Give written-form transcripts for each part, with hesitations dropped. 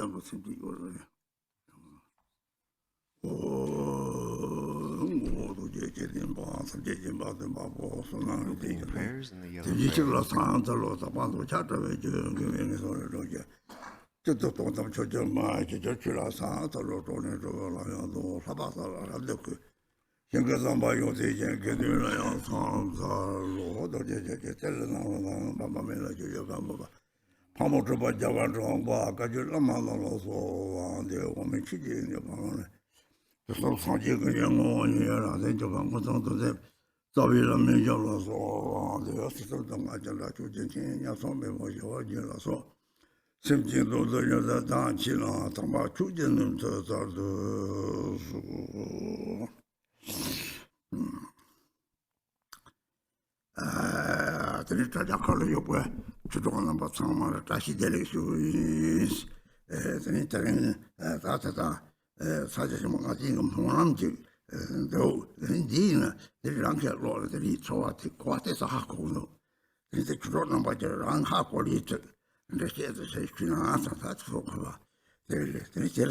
Tango Cindy or Jim Boss and Jim Boss and Bob also now. The Yichula Santa Los Abando Chata, giving his order. Tutto tonto c'è mai c'è la santa lo torna lo sabata look che zamba io ti che la santa lo do che no mamma me la io gamba pamo troppo già romba che la mano lo so ande o me ci di no sto sangue che io era dentro con tanto de la meglio lo so ande sto da già la giù ya so me voglio la so Simply know the dance, talking about children and the color you wear to do on about some taxi delicacies, the Italian Tata, such as Monamji, though indeed the Ranker Roll, the lead so at the quarters of Hakuno, the children by the Rang Hakulit. Invece sei finata, fatto qua. Te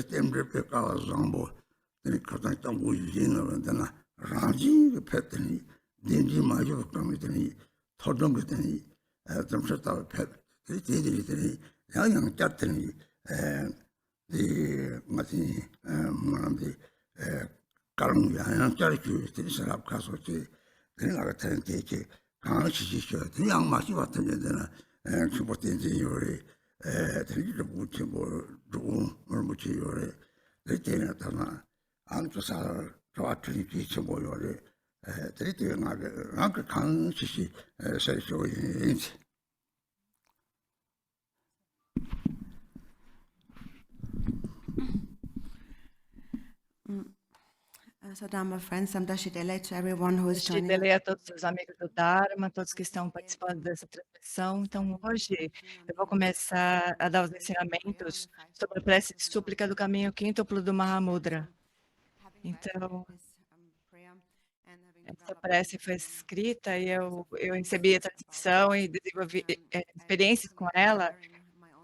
tempo per casa zambo, te cosa sta buino, dana raji che petni, dingi maggio come teni, todom che teni, tamsata pet, te yang chatni, di matini, manamdi, carunga, non c'è più, te sarà caso che la tente che canci ci yang ma ci va tenere. ci potenzi yore tenere buci muci yore le tene tana anche sa trovati ci ci yore tenere anche kan ci sei inci So, Dharma friends, Samdashidele to everyone who is joining us. A todos os amigos do Dharma, todos que estão participando dessa transmissão. Então, hoje eu vou começar a dar os ensinamentos sobre a prece de súplica do caminho quíntuplo do Mahamudra. Então, essa prece foi escrita e eu recebi a transmissão e desenvolvi experiências com ela.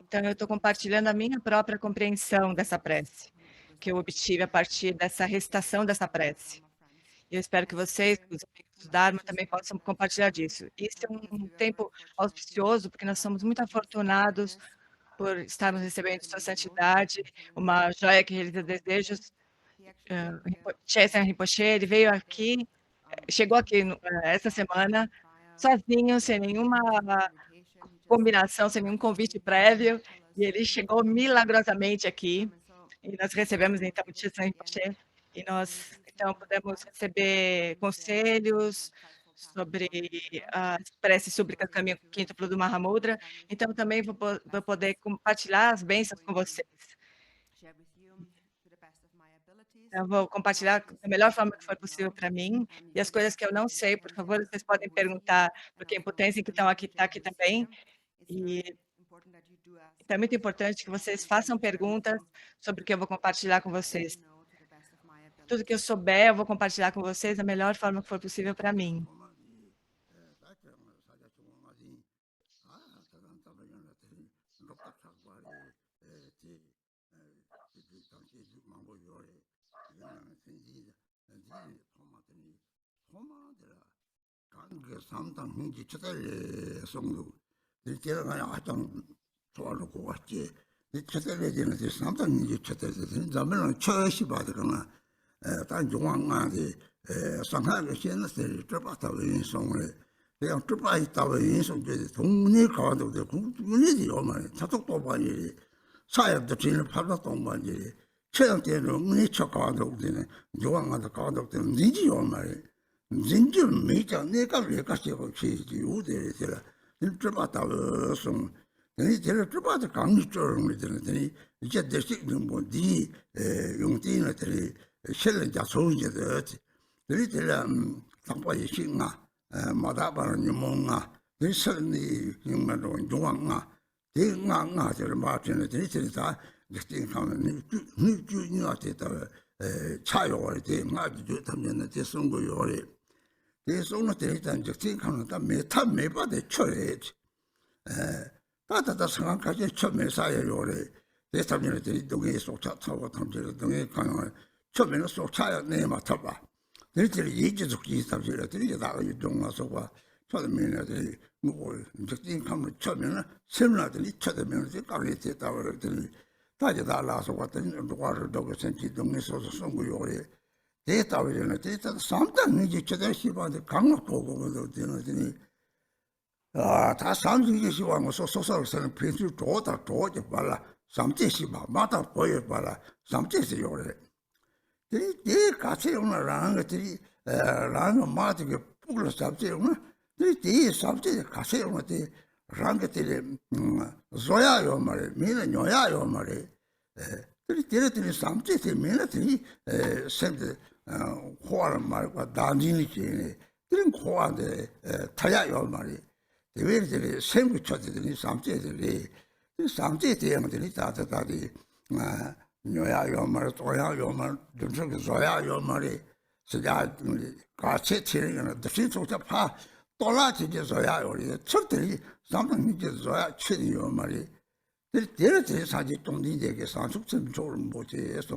Então, eu estou compartilhando a minha própria compreensão dessa prece, que eu obtive a partir dessa recitação dessa prece. Eu espero que vocês, os amigos do Dharma, também possam compartilhar disso. Isso é um tempo auspicioso, porque nós somos muito afortunados por estarmos recebendo sua santidade, uma joia que realiza desejos. Chesen Rinpoche, ele veio aqui, chegou aqui essa semana, sozinho, sem nenhuma combinação, sem nenhum convite prévio, e ele chegou milagrosamente aqui. E nós recebemos, então, o Chesen Rinpoche, e nós, então, podemos receber conselhos sobre a prece súplica caminho quíntuplo do Mahamudra. Então, também vou poder compartilhar as bênçãos com vocês. Eu vou compartilhar da melhor forma que for possível para mim. E as coisas que eu não sei, por favor, vocês podem perguntar para quem potência que está aqui também. E então, é muito importante que vocês façam perguntas sobre o que eu vou compartilhar com vocês. Tudo que eu souber, eu vou compartilhar com vocês da melhor forma que for possível para mim. 단 중앙안에 상하게 시행했을 때 바타는 송을 그냥 뚜바이 따위 송제 동네 가도 돼 국민이 오면 자석도 많이 사역도 진을 팔도 많이 최근 때는 은혜 척가도 되네 중앙안도 가도 되는 니지 오면 진짜 메자 내가 왜 같이 혹시 우대들아 뚜바타서 송 이 제가 뚜바도 강조를 되는 이제 대식은 뭐디 용띠는 실은 자소이제 들이들아 상과의 신아 마다바는 용아 들선이 용만도 용왕아 대강아 저 마트는 들이들다 distinction ni ateta chayo de ngaju tamene de songo yore de songo de tan distinction ta meta meba de choe tata da sangan kaje chome sayo yore 대사면들이 동에 속차 타고 탐지를 동에 가는 처음에는 속차야 내 맡아봐. 들들이 이제적이 있다들이 다가 유동와서 봐. 처음에는 뭐 적진 감을 처음에는 세문화들이 처음에는 까게 됐다 그랬더니 다시 달라서 왔더니 누가를 두고 생기 동에 서서 선구요래 데이터 버전에 데이터 상당히 이제 저들 시바데 강력 보고도 되더니 다 상징이 시바고 소소서는 페이지 도다 도지 발라 삼제 시바 마다 보여 발라 삼제시 요래 이 같이 오늘랑 것들이 랑 마디게 뿌글 잡지 오늘 이 잡지 같이 오늘 랑것들이 조야요 말에 미는 요야요 말에 들이 삼제시 미는들이 샘데 호화를 말과 단진이지 그런 호화인데 타야요 말이 대외들이 생구 쳐지더니 삼제들이 삼제 대형들이 다다다디 녀야요 말 또야요 말 좀저기 조야요 말이 진짜 같이 치는 듯이 속자 파 돌아지게 조야요 철들이 삼성이게 조야 치요 말이 대대대 사지 동리에게 산속점 조를 못해서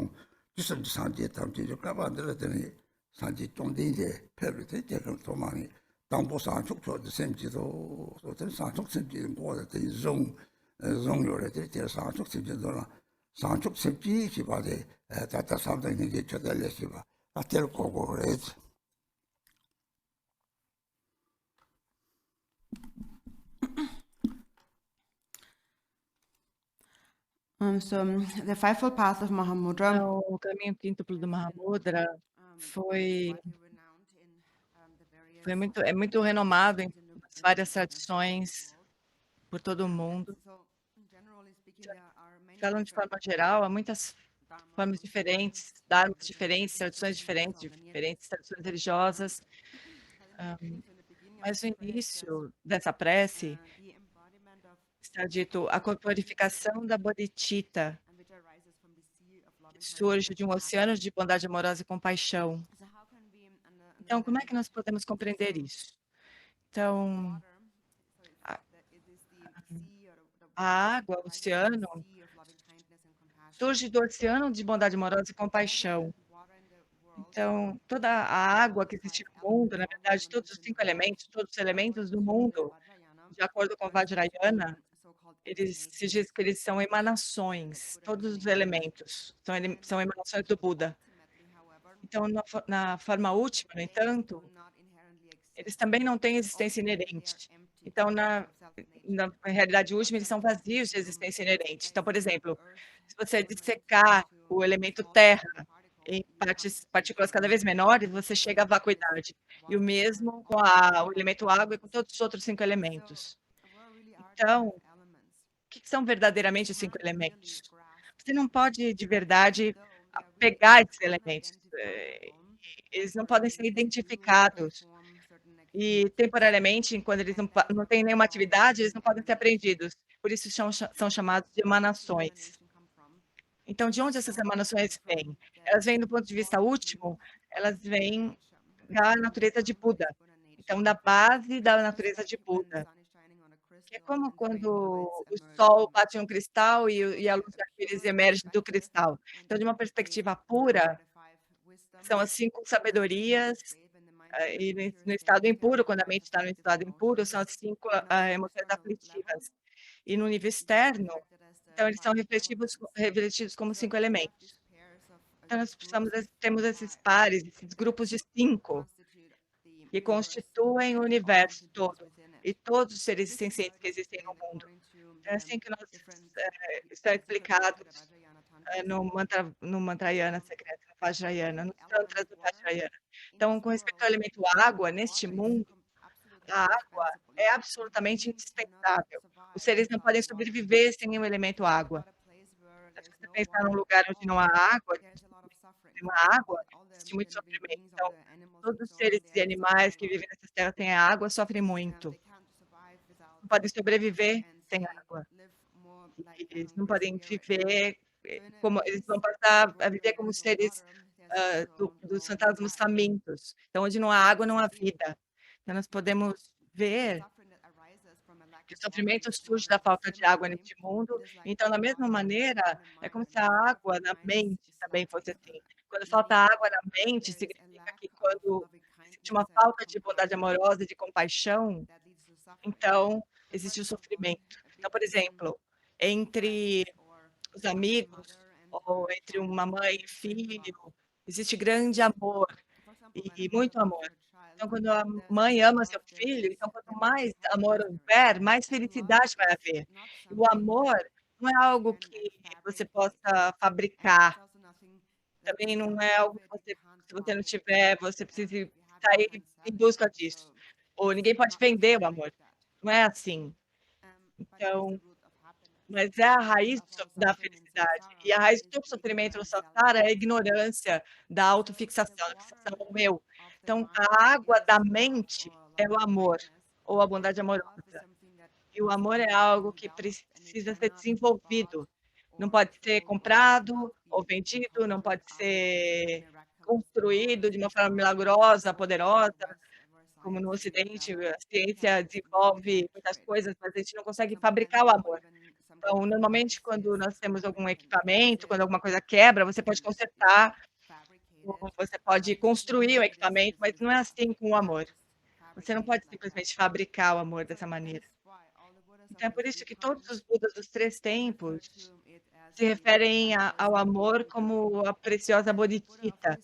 지선 산지 탐지 가반들더니 산지 동리에 페르테 대금 도망이 당보산 촉초의 셈지도 어떤 산속 셈지는 거다 종 종요래 될 산속 셈지도나 산속 셈지 기바데 다다 삼성이 게 쳐달래시바 아텔 거고 그래지 So the fivefold path of Mahamudra Então, o caminho quíntuplo do Mahamudra foi muito renomado em várias tradições por todo o mundo. Falando de forma geral, há muitas formas diferentes, dharmas diferentes, tradições diferentes, diferentes tradições religiosas. Mas no início dessa prece está dito a corporificação da bodhicitta, que surge de um oceano de bondade amorosa e compaixão. Então, como é que nós podemos compreender isso? Então, a água, o oceano, surge do oceano de bondade amorosa e compaixão. Então, toda a água que existe no mundo, na verdade, todos os 5 elementos, todos os elementos do mundo, de acordo com Vajrayana, se diz que eles são emanações, todos os elementos são emanações do Buda. Então, na forma última, no entanto, eles também não têm existência inerente. Então, na realidade última, eles são vazios de existência inerente. Então, por exemplo, se você dissecar o elemento terra em partículas cada vez menores, você chega à vacuidade. E o mesmo com o elemento água e com todos os outros 5 elementos. Então, o que são verdadeiramente os 5 elementos? Você não pode, de verdade, pegar esses elementos. Eles não podem ser identificados. E, temporariamente, quando eles não têm nenhuma atividade, eles não podem ser apreendidos. Por isso, são chamados de emanações. Então, de onde essas emanações vêm? Elas vêm do ponto de vista último, elas vêm da natureza de Buda. Então, da base da natureza de Buda. Que é como quando o sol bate em um cristal e a luz do arco-íris emerge do cristal. Então, de uma perspectiva pura, são as 5 sabedorias, e no estado impuro, quando a mente está no estado impuro, são as 5 emoções aflitivas. E no nível externo, então, eles são refletidos como 5 elementos. Então, nós temos esses pares, esses grupos de 5, que constituem o universo todo, e todos os seres sencientes que existem no mundo. É assim que nós estão explicados no Mantrayana secreto, no Vajrayana, nos tantras do Vajrayana. Então, com respeito ao elemento água, neste mundo, a água é absolutamente indispensável. Os seres não podem sobreviver sem o elemento água. Se você pensar num lugar onde não há água, existe muito sofrimento. Então, todos os seres e animais que vivem nessa terra têm água, sofrem muito. Não podem sobreviver sem água. Eles não podem viver como eles vão passar a viver como seres dos fantasmas famintos. Então, onde não há água, não há vida. Então, nós podemos ver que o sofrimento surge da falta de água neste mundo. Então, da mesma maneira, é como se a água na mente também fosse assim. Quando falta água na mente, significa que quando existe uma falta de bondade amorosa e de compaixão, então existe o sofrimento. Então, por exemplo, entre os amigos ou entre uma mãe e filho, existe grande amor e muito amor. Então, quando a mãe ama seu filho, então quanto mais amor houver, mais felicidade vai haver. E o amor não é algo que você possa fabricar, também não é algo que você se você não tiver, você precise sair em busca disso. Ou ninguém pode vender o amor, não é assim. Então, mas é a raiz da felicidade. E a raiz de todo sofrimento no samsara é a ignorância da autofixação, a fixação no eu. Então, a água da mente é o amor, ou a bondade amorosa. E o amor é algo que precisa ser desenvolvido. Não pode ser comprado ou vendido, não pode ser construído de uma forma milagrosa, poderosa, como no Ocidente, a ciência desenvolve muitas coisas, mas a gente não consegue fabricar o amor. Então, normalmente, quando nós temos algum equipamento, quando alguma coisa quebra, você pode consertar, ou você pode construir o equipamento, mas não é assim com o amor. Você não pode simplesmente fabricar o amor dessa maneira. Então, é por isso que todos os Budas dos 3 tempos se referem ao amor como a preciosa Bodhicitta.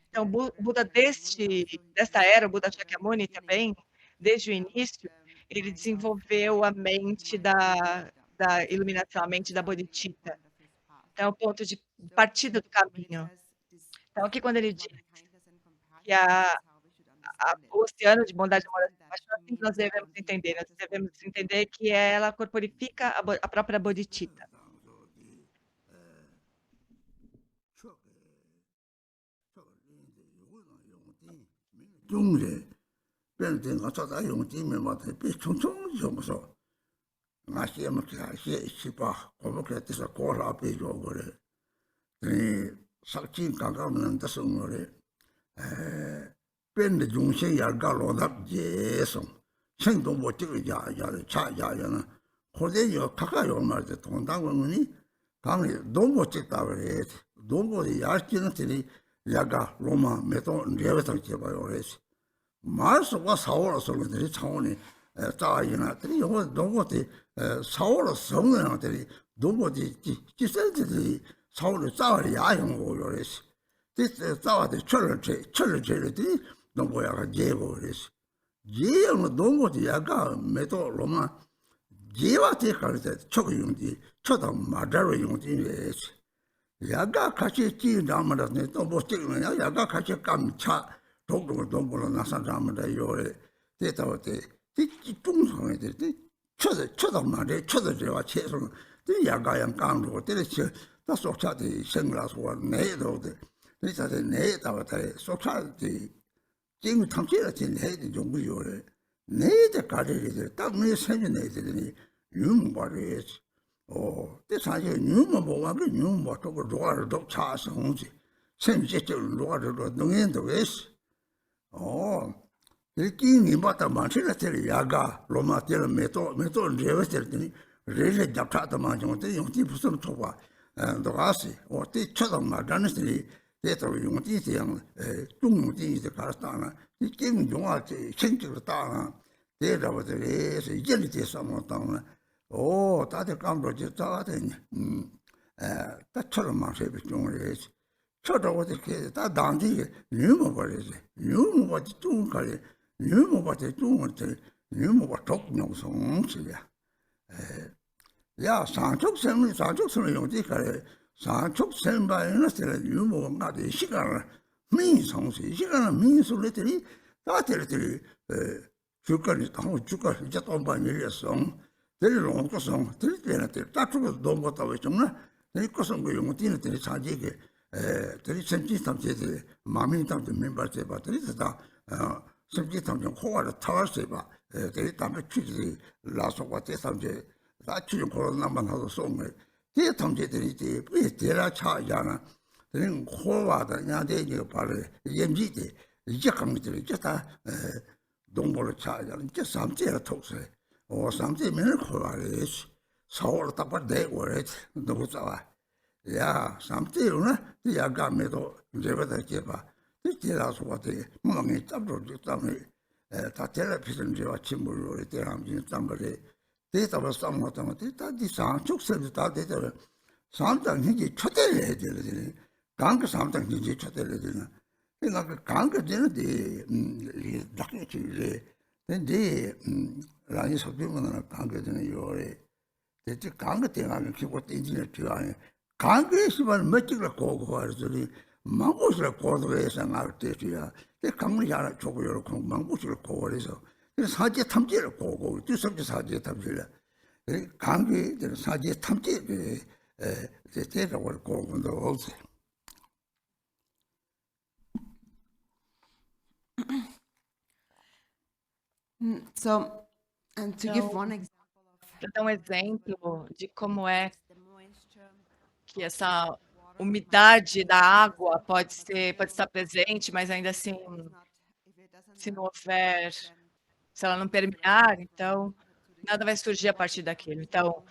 Então, o Buda desta era, o Buda Shakyamuni também, desde o início, ele desenvolveu a mente da iluminação, a mente da Bodhicitta. Então, é o ponto de partida do caminho. Então, aqui quando ele diz que o oceano de bondade, amorosa e compaixão, assim que nós devemos entender. Nós devemos entender que ela corporifica a própria Bodhicitta. 중래 변된 거 저다 용지면 맞아 비충충 좀서 나시면 그게 시바 고목에서 고라 비고 그래 이 살찐 가가면 데서 그래 변의 중심 yar가로다 예성 생도 못 찍어 야야를 차야야는 고대요 가까요 말때 동당원이 강에 너무 찍다 그래 너무 야르치는 들이 야가 로마 메도 레베터 제바요 그래서 마스가 사오로 소리들이 차원이 짜이나들이 영어 너무지 사오로 성능들이 너무지 지설들이 사오로 짜리 야용고 그래서 this 짜와데 철철들이 너무야가 제고 그래서 제는 너무지 야가 메도 로마 제와테 가르쳐 초용지 초도 마다로 용지 그래서 야가 같이 찌나마라네 또 못찌는 야가 같이 감차 독도를 동부로 나서자마다 요래 대타오때 이 중성에 될때 쳐도 말에 쳐도 제가 최선 이 야가양 강도 때려치 다 속차디 생라서 내도데 그래서 내다와다 속차디 지금 탐지를 진 해도 좀 요래 내데 가리들 딱내 생년에들이 유무바리 때 사실 유무 뭐가 그 유무 또 로아를 또 차서 홍지 생제적 로아를 농엔도 왜스 이렇게 니마다 만치라 텔 야가 로마 텔 메토 레베스тер니 레레 잡타다 만정데 용티 무슨 토바 도가시 어때 쳐도 마다는스리 대도 용티 양 중용티 가르스타나 이 게임 용아지 생적으로 따나 대라버들에서 이제는 돼서 뭐 따나 다들 감도지 따다니 따처럼 마셔 비중을 해서 저도 어떻게 다 단지 유머버리지 유머버지 중간에 유머버지 중간에 유머버 독용성이야 야 산적성을 용지 가래 산적성바에는 유머가 돼 시간을 민성시 시간을 민술들이 다들들이 주가리 하고 주가 이제 또 반일이었어 들이롱 거성 들이되는데 딱으로 너무 못다 왜정나 내거성 그 용티는 들이 자지게 들이 sem지 탐제들 마음이 탐제 멤버들 바들이다 sem지 탐제 호화를 타warse 봐 들이 담에 취지 라소과 대삼제 다 취지 코로나만 하고送을 대 탐제들이 이제 왜 대라 차잖아 들이 호화다 야대 이거 바로 염지대 이제 강들이 이제 다 동보를 차잖아 이제 삼제를 통해 O samti mene kovaris. Saul tapade oret no tava. Ya samti una ya gamedo jebada keba. Tira suwate mongi tabro tami. Ta televizyon je achimuru te hamjin tambare. Te tava samata te ta di san chukse ta te ta. Samtang hingi chotele hedele. Gang samtang hingi chotele hedele. Ina gang dene de dakne chile. 근데 라니 소비문은 강거든요 요래. 대체 강거 때문에 기고 땡지는 줄 아네. 강거에서만 멋지게 고고 하더니 망고스를 고도에서 나올 때야. 그 강물이 하나 조고 요렇게 망고스를 고고해서 사제 탐지를 고고 뒤섭지 사제 탐지를. 강거에 사제 탐지 제대로 고고도 없어. So, to give Então, one example para dar um exemplo de como é que essa umidade da água pode estar presente, mas ainda assim, se não houver, se ela não permear, então nada vai surgir a partir daquilo. Então,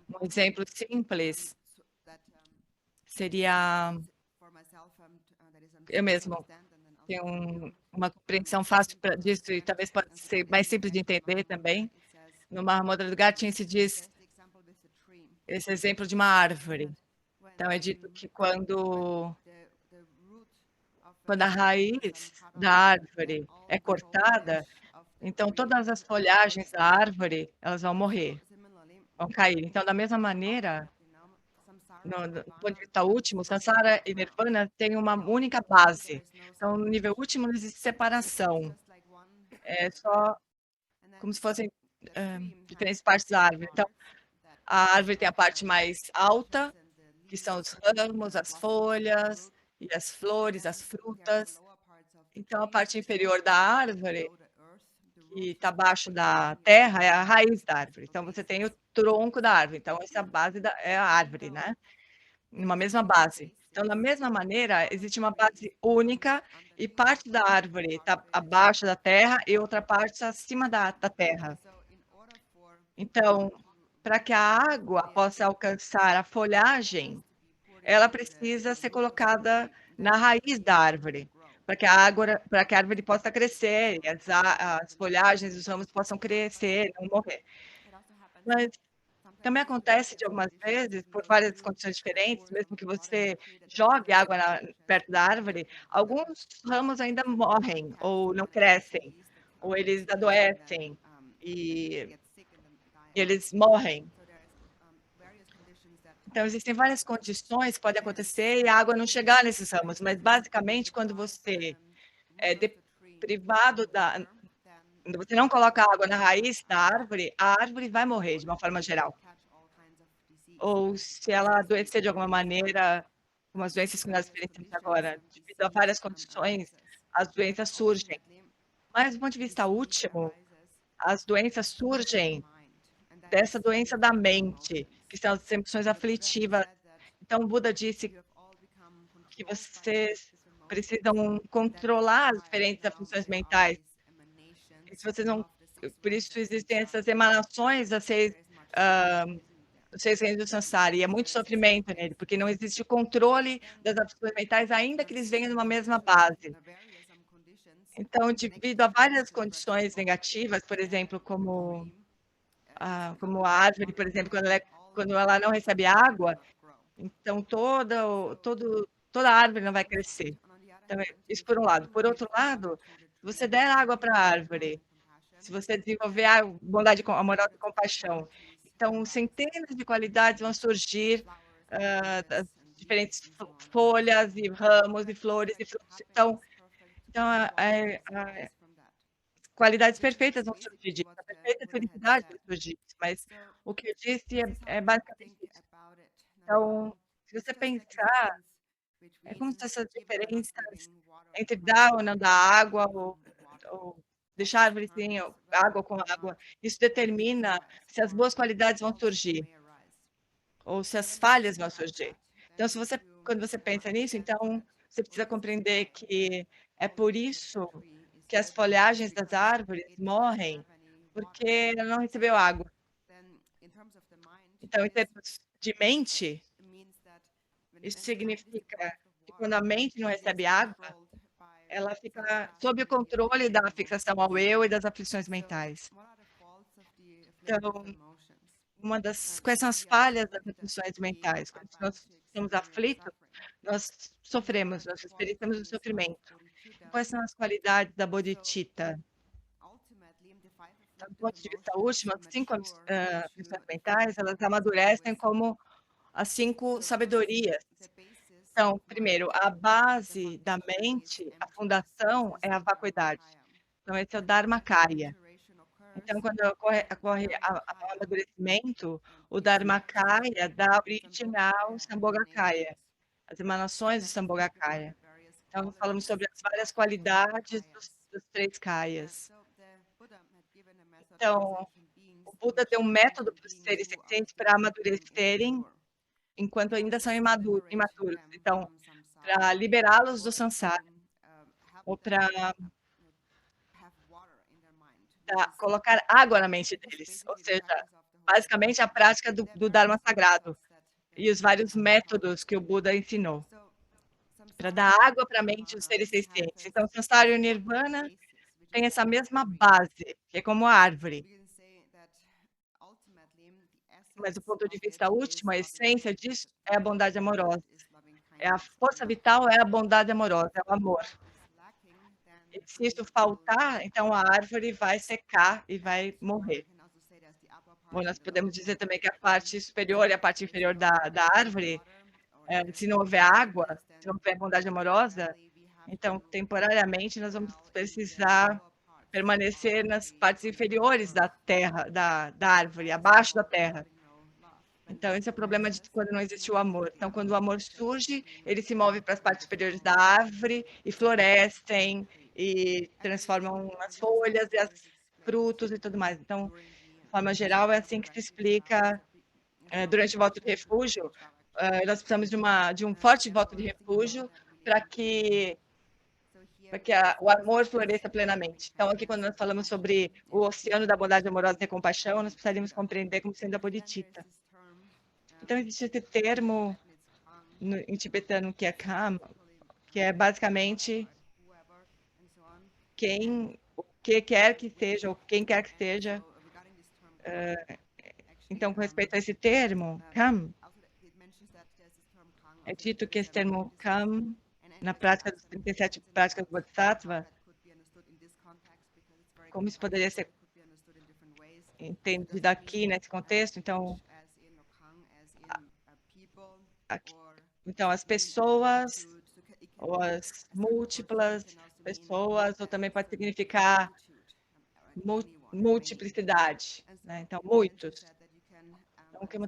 um exemplo simples seria eu mesmo tenho uma compreensão fácil disso e talvez pode ser mais simples de entender também. No Mahamudra do Gachin se diz esse exemplo de uma árvore. Então, é dito que quando a raiz da árvore é cortada, então todas as folhagens da árvore, elas vão morrer, vão cair. Então, da mesma maneira, no ponto de vista último, Sansara e Nirvana têm uma única base. Então, no nível último, não existe separação. É só como se fossem diferentes partes da árvore. Então, a árvore tem a parte mais alta, que são os ramos, as folhas, e as flores, as frutas. Então, a parte inferior da árvore, que está abaixo da terra, é a raiz da árvore. Então, você tem o tronco da árvore. Então, essa base é a árvore, né? Uma mesma base. Então, da mesma maneira, existe uma base única e parte da árvore está abaixo da terra e outra parte está acima da terra. Então, para que a água possa alcançar a folhagem, ela precisa ser colocada na raiz da árvore, para que a árvore possa crescer, e as folhagens, os ramos possam crescer, não morrer. Mas também acontece de algumas vezes, por várias condições diferentes, mesmo que você jogue água perto da árvore, alguns ramos ainda morrem, ou não crescem, ou eles adoecem, e eles morrem. Então, existem várias condições que podem acontecer e a água não chegar nesses ramos, mas basicamente, quando você é privado quando você não coloca água na raiz da árvore, a árvore vai morrer de uma forma geral. Ou se ela adoecer de alguma maneira, como as doenças que nós experienciamos agora, devido a várias condições, as doenças surgem. Mas do ponto de vista último, as doenças surgem dessa doença da mente, que são as emoções aflitivas. Então, o Buda disse que vocês precisam controlar as diferentes aflições mentais. E se vocês não, por isso existem essas emanações das seis reinos do Sansara, e é muito sofrimento nele, porque não existe o controle das aflições mentais, ainda que eles venham numa mesma base. Então, devido a várias condições negativas, por exemplo, como a árvore, por exemplo, quando ela não recebe água, então toda a árvore não vai crescer. Então, isso por um lado. Por outro lado, se você der água para a árvore, se você desenvolver a bondade amorosa e compaixão, então centenas de qualidades vão surgir das diferentes folhas e ramos e flores e frutos. Então qualidades perfeitas vão surgir disso, a perfeita felicidade vai surgir disso, mas o que eu disse é basicamente isso. Então, se você pensar, é como se essas diferenças entre dar ou não dar água, ou deixar a árvore sem água com água, isso determina se as boas qualidades vão surgir, ou se as falhas vão surgir. Então, quando você pensa nisso, então você precisa compreender que é por isso que as folhagens das árvores morrem, porque ela não recebeu água. Então, em termos de mente, isso significa que quando a mente não recebe água, ela fica sob o controle da fixação ao eu e das aflições mentais. Então, quais são as falhas das aflições mentais? Quando nós estamos aflitos, nós sofremos, nós experienciamos o sofrimento. Quais são as qualidades da bodhicitta? Do ponto de vista último, as 5 aflições mentais, elas amadurecem como as 5 sabedorias. Então, primeiro, a base da mente, a fundação é a vacuidade. Então, esse é o Dharmakaya. Então, quando ocorre o amadurecimento, o Dharmakaya dá origem ao Sambhogakaya, as emanações do Sambhogakaya. Então, nós falamos sobre as várias qualidades dos 3 kayas. Então, o Buda deu um método para os seres sencientes para amadurecerem enquanto ainda são imaturos. Então, para liberá-los do samsara, ou para colocar água na mente deles, ou seja, basicamente a prática do Dharma sagrado e os vários métodos que o Buda ensinou para dar água para a mente dos seres sencientes. Então, samsara e o nirvana tem essa mesma base, que é como a árvore. Mas do ponto de vista último, a essência disso é a bondade amorosa. A força vital é a bondade amorosa, é o amor. E se isso faltar, então a árvore vai secar e vai morrer. Bom, nós podemos dizer também que a parte superior e a parte inferior da árvore, se não houver água, se não houver bondade amorosa, então, temporariamente, nós vamos precisar permanecer nas partes inferiores da terra, da árvore, abaixo da terra. Então, esse é o problema de quando não existe o amor. Então, quando o amor surge, ele se move para as partes superiores da árvore e florescem e transformam as folhas e os frutos e tudo mais. Então, de forma geral, é assim que se explica durante o voto de refúgio. Nós precisamos de um forte voto de refúgio para que o amor floresça plenamente. Então, aqui, quando nós falamos sobre o oceano da bondade amorosa e compaixão, nós precisaríamos compreender como sendo a bodhicitta. Então, existe esse termo em tibetano que é Kam, que é basicamente o que quer que seja, ou quem quer que seja. Então, com respeito a esse termo, Kam, é dito que esse termo Kam, na prática dos 37 práticas do Bodhisattva, como isso poderia ser entendido aqui nesse contexto? Então, as pessoas, ou as múltiplas pessoas, ou também pode significar multiplicidade, né? Então, muitos. Então, o que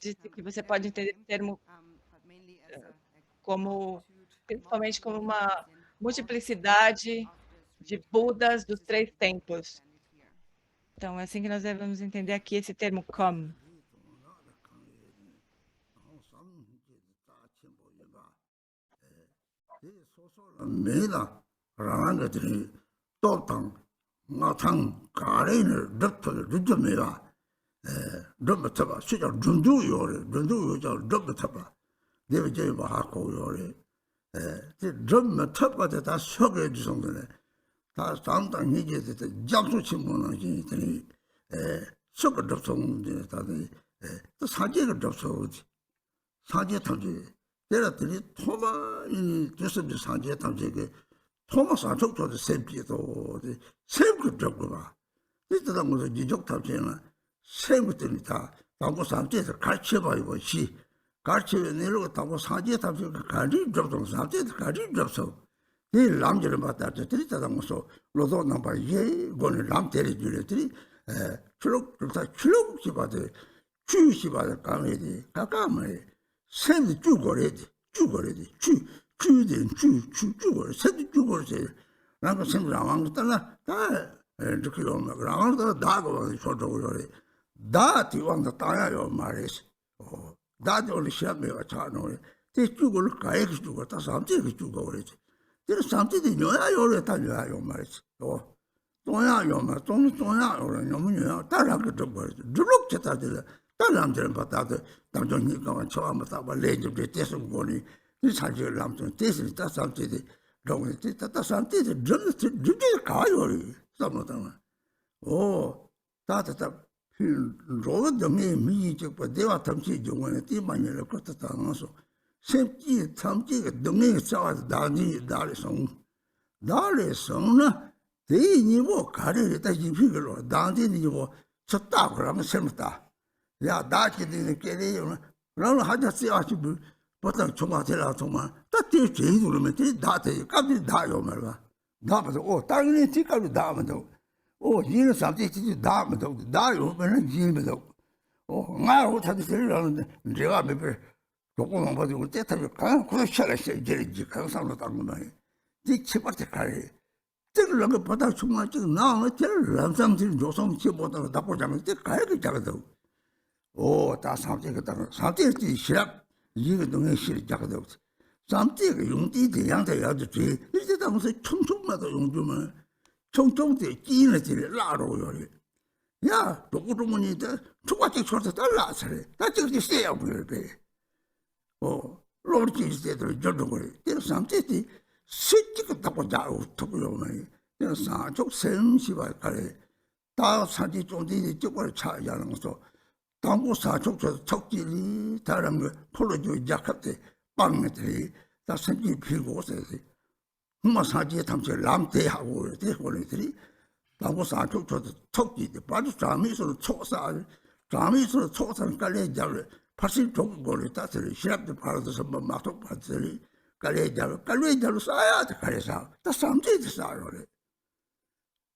disse que você pode entender o termo principalmente como uma multiplicidade de Budas dos 3 tempos. Então, é assim que nós devemos entender aqui esse termo Kam. 매다 라는 것들이 또땅 나탕 가래는 덕터를 늦어매라 덕부터봐 시작 준두요래 준두요자 덕부터봐 내가 제일 하고 요래 덕부터봐 다 속에 주성들에 다 상당 얘기해 잡수 친구는 이들이 속을 덕성들 다들 또 사제를 덕성지 사제 탐지 내가들이 토마이 주습지 사제 탐지게 토마 사족조도 셈피도 셈그 적고 봐 이때다 무슨 지적 탐지는 셈것들이 다 당고 상태에서 같이 봐요 시 같이 내려고 당고 사제 탐지가 가리 적도 상태에서 가리 적서 이 남자를 봤다 드리다 무슨 로도 넘바 예 거는 남 데려주래들이 출력 집아들 주시바들 강에디 가까면 샘이 죽어래디 주된 죽어래 샘이 죽어래 나가 샘 라왕 따라 다 이렇게 오면 라왕 따라 다고 저저래 다티 왕다 따야요 말이지 다도 우리 시험에가 차노래 대 죽을 가야 죽었다 삼지 죽어래지 그 삼지도 녀야 요래 다녀요 말이지 中央有嘛，中央有人，我们有当然个中国人，这路其他的，当然的人把他的当中你讲千万不打把来就这电视国里，你参加当中电视他上这的，容易他上这的人这搞有的，怎么的嘛？哦，他如果等于没就把电话他们去用的，地方人了，可他当然说，先记他们这个等于找哪里送呢？第一你我看的在一批个了，当地你我吃大个他们什么大，呀大起的给的用了，然后还在这样去不等冲啊这样冲嘛，他这制度了嘛，这大的干脆大有嘛吧，大不都哦，当然这个大不都。哦，一个上帝就是大不都，大有本人一不都。哦，俺我他的身上这个没别，中国人不就这他就看可下来些这里看上了当个嘛，这七八天看的，这个人个不到冲啊，这个那我这人上这就上去不到，他不讲这开个这个都。哦，他上这个当上这这些一个东西写的这个都，上这个用的这样的样子追，你这当时冲嘛都用的嘛。从中的进了这里拉着我的，呀，中国人的从我这圈子他拉出来，他这个就这样不是呗？哦，老几岁都叫中国人，这上这的十几个大国家有特别有名，这上就生是吧？看来，到上这中的就过来查一下那个说，当我上就说超级里，他那个破了就压克的，帮的里，他身体屁股似的。我上街他们就làm thế hạ của thế của này thế, ta có sáng chụp cho thóc gì thì bắt được trả mấy số thọ sa cái này giờ rồi phát sinh trong của người ta thì xếp được phát được什么马桶发这里cái này giờ rồi sao thì cái này sao ta sáng thế thì sao rồi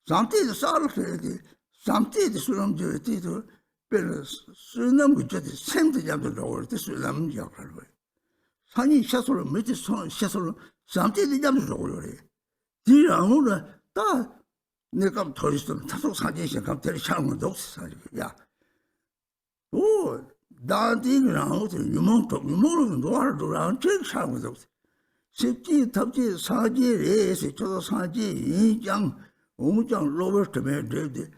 sáng thế thì sao rồi thì sáng thế thì số năm giờ thì thôi bây giờ số năm cái chuyện thì xem thì làm được rồi thì số năm giờ rồi 산이 샤솔을 몇지 샤솔을 삼태도 잡는 거래. 뒤랑으로 다 내가 터리스는 타속 사진이 감 때리 차는 것도 없어. 야. 오, 나한테 그냥 유명은 노하더라. 제일 차는 것도 없어. 십지 탑지 사지에서 저도 사지 인장 오무장 로버트 메드데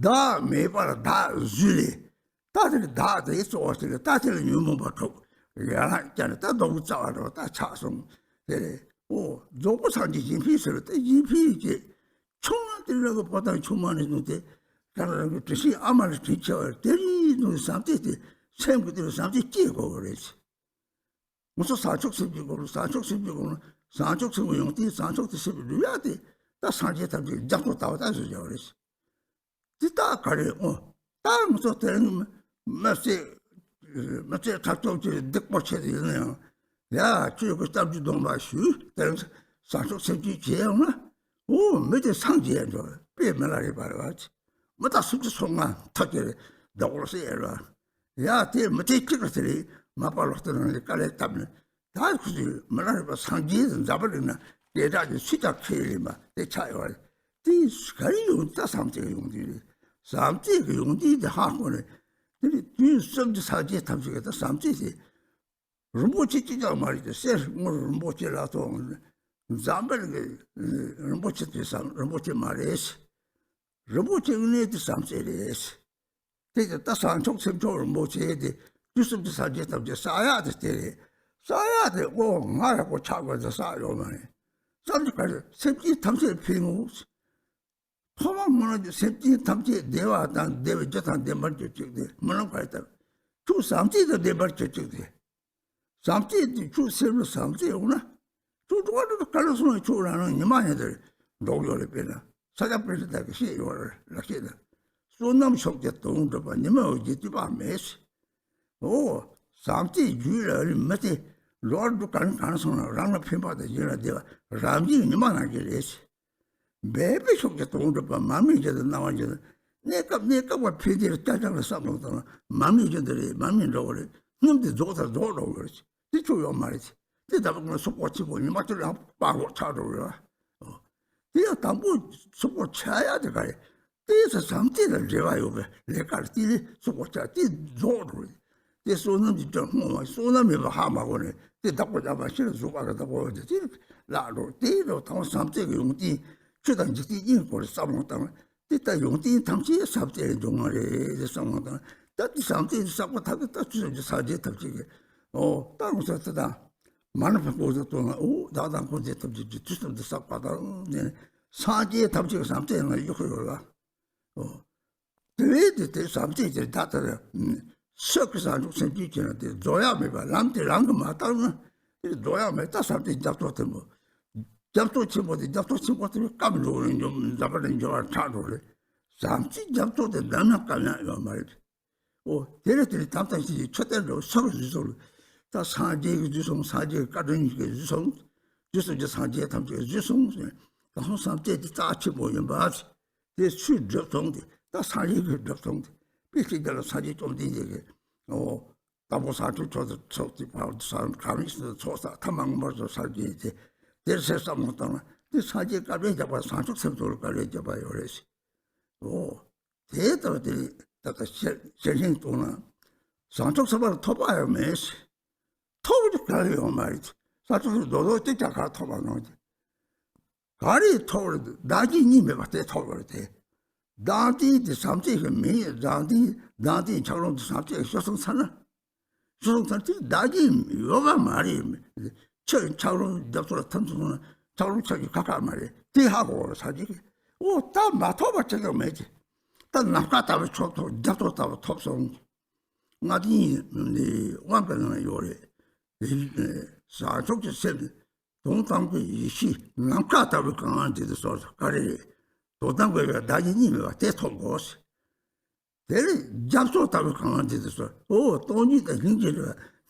다 매바라 다 줄이 다들 다 있어 왔을 다들 유명 받고原来讲的，他都找着，他查送，对哦，如果长期一批是了，这一批的，从来的那个不但充满了那的，当然个这些阿妈的推敲，这里那上这的，全部都是上这结果而来的。我说三十几个，三十个用的，30的是不是要的？那上这他就讲不到，但是要的是，这大概的哦，当然我说这人那些。那这他做这德国车的人呀，这个当地东马修，但是30岁之前了，哦，没得上街着，别没那里把了去，没到手机上啊，他这到了些了，呀，这没得这个这里，马把老的人干来他们，他就是没那里把上街人咋不能呢？给他就睡觉车里嘛，在车上，这可以用这上这个用的，上这个用的韩国人。이 섬지 사지 탐지가 삼지지 rumbochi 찌자 말이죠. 세 rumbo치라도 잠벌게 rumbo치 상 rumbo치 말이지. rumbo치 은혜도 삼세리지. 되게 따상총 sem조 rumbo치에 주섬지 사지 탐지 사야 돼. 사야 돼. 오 말하고 차고서 사요만. 삼지까지 샘지 탐지 필요 없어. 포만 뭐는 샘지 탐지 내와 단 내와 저탄 내말 저쪽에 뭐는 거다. 주 삼지도 내말 저쪽에. 삼지 주 세로 삼지 오나. 주 도와도 갈수는 주라는 이만해들 녹요를 빼나. 사자벌다 그 시요를 락시다. 소남 속제 동도 봐. 니만 어디 뒤바 메시. 오 삼지 주를 몇에 로드 가는 가능성은 랑나 편바다 이라 되와. ram지 니만 하게 해시. 매배 속에 동도 봐. 마음이 이제 나와져. 내가 뭐 피디를 짜장을 싸먹잖아. 마음이 이제들이 마음이 로를. 놈들 조사 조로 그렇지. 뒤쪽이 말이지. 대답은 속고치고 이 맛을 빠고 차도라. 내가 담보 속고 차야 돼 가래. 대서 삼티를 제가요. 내가 뒤에 속고차 뒤 조로. 대 소는 좀 뭐, 소남이 하마고네. 대 답고 잡아 실은 속아가 답고 이제 라로 뒤로 당 삼티가 용디 최단 직이 인고를 싸먹다가 됐다 용띠 탐지 삽제 동아리 싸먹다가 다디 삼제 싸고 타겠다 주저 사제 탑지게 다른 것다 많은 바꿔서 또 나당 고제 탑지 주스도 싹 받아 네 사제 탑지가 삼제는 이거라 대외대 삼제 이제 다들 석사로 생기지는데 조야메가 남들랑 맞다는 조야메 다 삼제 잡도도 뭐 잡도 치고도 잡도 치고도 까불고 좀 잡아는 저 차도래 삼지 잡도도 남나까냐 이거 말이지 대래들이 담당시 첫째로 서울주소로 다 사제 주송 사제 까는 게 주송 주소 저 사제 담지 주송 다 삼제 다 치고는 봐지 대수 접송데 다 사제 접송데 비슷하게 사제 좀 되게 다보사주 저도 저기 바로 사람 가면서 조사 탐방 먼저 사제 대세서 못하나 그 사제 까베 잡아 산속 sem도를 까베 잡아요 그래서 대더들이 다가 실행 또나 산속 서바를 터봐요 매시 터를 가요 말이지 산속 너도 진짜 가 터봐는 가리 터를 나지니 매바테 터를 돼 나디 삼제가 매 나디 차로 삼제 소송사나 소송사티 나지 요가 말이 차로 잡소라 탐수는 차로 차기 가까 말이 대하고 사지기 다 마토바체가 매지 다 나가다고 초토 잡도다고 톱송 나디 완전한 요래 사족지 세 동당부 이시 나가다고 강한데도 소서 가리 도당부가 나지님이 대통고스 대리 잡소다고 강한데도 돈이다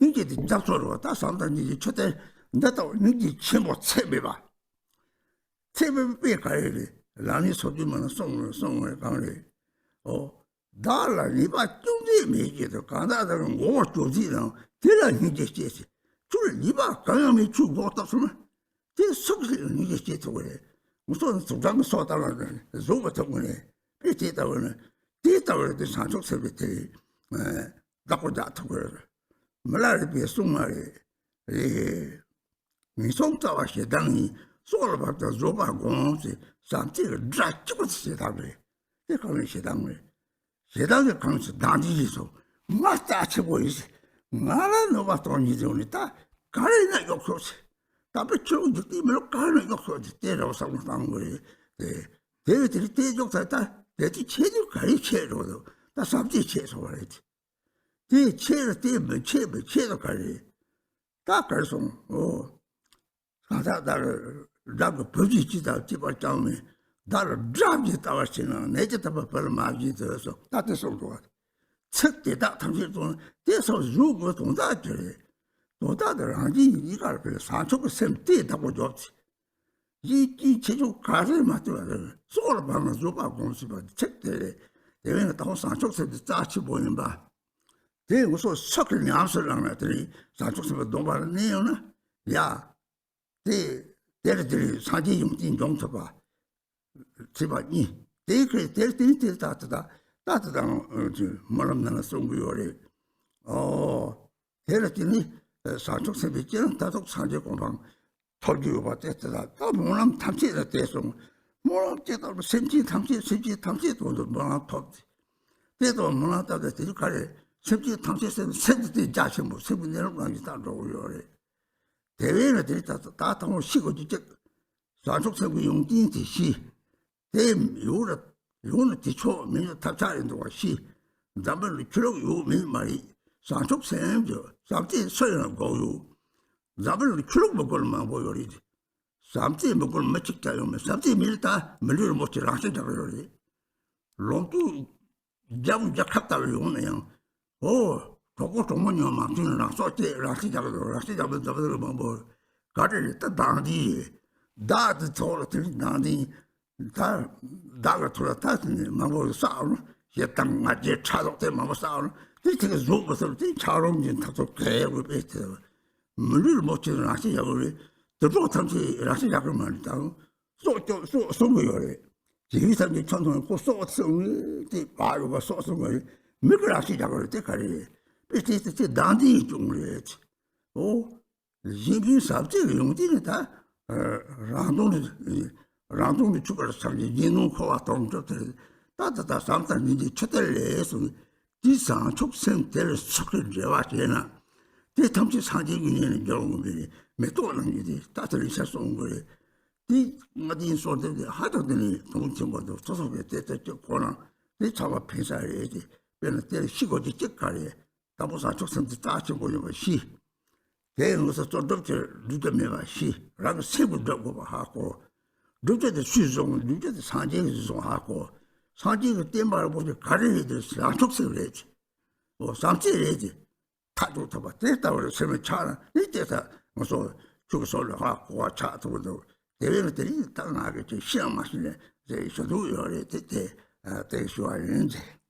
hingi 잡소로 다 상당히 초대 나도 hingi 첨부 채배봐 채배배 가야지 라니 소주만 송을 가래 달라 리바 중지 메기도 간다는 거 조지는 대라 hingi 제시 줄 리바 강함이 주고 없으면 대 속을 hingi 제도 그래 무슨 소장 소다라는 조부터 그래 비티다는 디다를 산속 세베테 나고자 그래 말아비 송말이 미송자와 시당이 소르바다 조바공지 산티를 잡고 시다래 그거는 시당을 강수 나지지소 맞다 치고 있어 나라 너가 돈이 되니까 가리나 욕소지 답을 좀 듣기면 가리나 욕소지 때려서 상상 거리 대들이 대족사다 대지 체질 가리체로도 다 삼지 체소 말이지 대 체를 때면 체도 가리 다 그래서 나를 라고 버지지다 집어장면 나를 잡지 따왔지는 내지다 벌 마지 들어서 따뜻한 거 책대다 탐실도 대서 루고 동다들 동다들 아니 이걸 그 산초가 샘때다고 줬지 이 제조 가를 맞더라도 소를 방은 줘봐 공시바 책대 내가 또 산초에서 짜치 보이는 바 대우서 석을 냠설랑 나더니 산초에서 동바를 내요나 야 대들이 사지 용진 용서봐 집안이 대그 대들이 따뜻한 뭐라는 송구요래 대들이 산초에서 비치는 다속 사지 공방 털기가 됐다 또 뭐람 탐지를 대서 뭐람 제대로 sen지 탐지 돈도 뭐람 톱지 대도 뭐람 따다 대주 가래 sen지 탐지에서 sen지 자신 뭐 세분내는 거 아니다 그러고요 대회를 들다 다 통을 시고 주제 산속세부 용진지 시 요는 뒤초 민주 탑차인도 시 담을 기록 요 민말이 산속세죠 삼지 소리는 거요 잡을 기록 먹을만 보여리지 삼지 먹을 맛있다요 삼지 밀다 밀을 못 지라서 잡으려리 롱도 잡은 작았다고 요네요 그거 정말요 막히는 라서티 라시잡을 뭐 가르를 딱 당디 다드 토르들 당디 다가 토르타스니 뭐 싸우는 예당 맞게 차도 때 뭐 싸우는 되게 좋고서 되게 차롱진 타서 개고 베트 물을 못 지는 라시잡을 더도 탐지 라시잡을 말다 소소소소거래 지휘상의 천성을 꼭 쏘성이 바로가 쏘는 거를 몇 라시잡을 때 가리 이제 단디 중에지 지금 sab지 용디는 다 라동이 랑동이 죽어서 상지 니는 코와 동족들 따뜻다 삼단 니지 쳐들래서 디상 촉생될 속을 제와지나 디 탐지 상지군이는 경우들이 몇도는 일이 따뜻히 있어서 온 거래 디 어디 소들이 하도더니 동청과도 소속에 됐죠 고나 디 차가 pensa야지 변을 때 시고지 찍가리 다보사 촉생도 따지 보려고 시 대응에서 쫀득지 누드메가 시 라고 세부적으로 하고 누제의 수종, 누제의 상징을 수종하고 상징을 땜말 보면 가려야 양쪽색을 해야지. 뭐 상징을 해야지. 타도 타봐. 됐다고 설명 차는 이때서 무슨 죽어서를 하고 차도도 대회들이 딱 나겠지. 시험 마시네. 이제 저도 요래 때 되게 좋아하는데.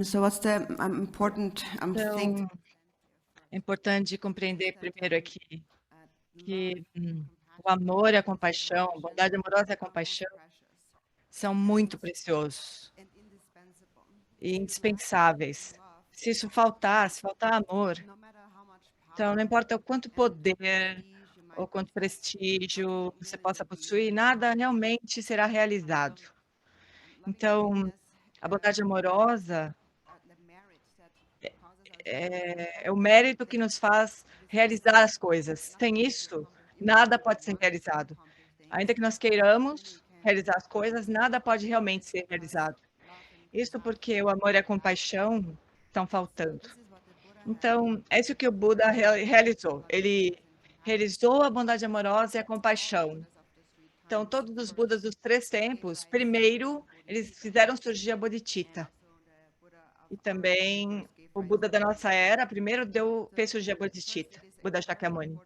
So what's the important thing? Então, é importante compreender primeiro aqui que o amor e a compaixão, a bondade amorosa e a compaixão são muito preciosos e indispensáveis. Se isso faltar, se faltar amor, então não importa o quanto poder ou quanto prestígio você possa possuir, nada realmente será realizado. Então, a bondade amorosa é o mérito que nos faz realizar as coisas. Sem isso, nada pode ser realizado. Ainda que nós queiramos realizar as coisas, nada pode realmente ser realizado. Isso porque o amor e a compaixão estão faltando. Então, é isso que o Buda realizou. Ele realizou a bondade amorosa e a compaixão. Então, todos os Budas dos 3 tempos, primeiro, eles fizeram surgir a Bodhicitta. E também o Buda da nossa era, primeiro fez surgir a Bodhicitta, Buda Shakyamuni.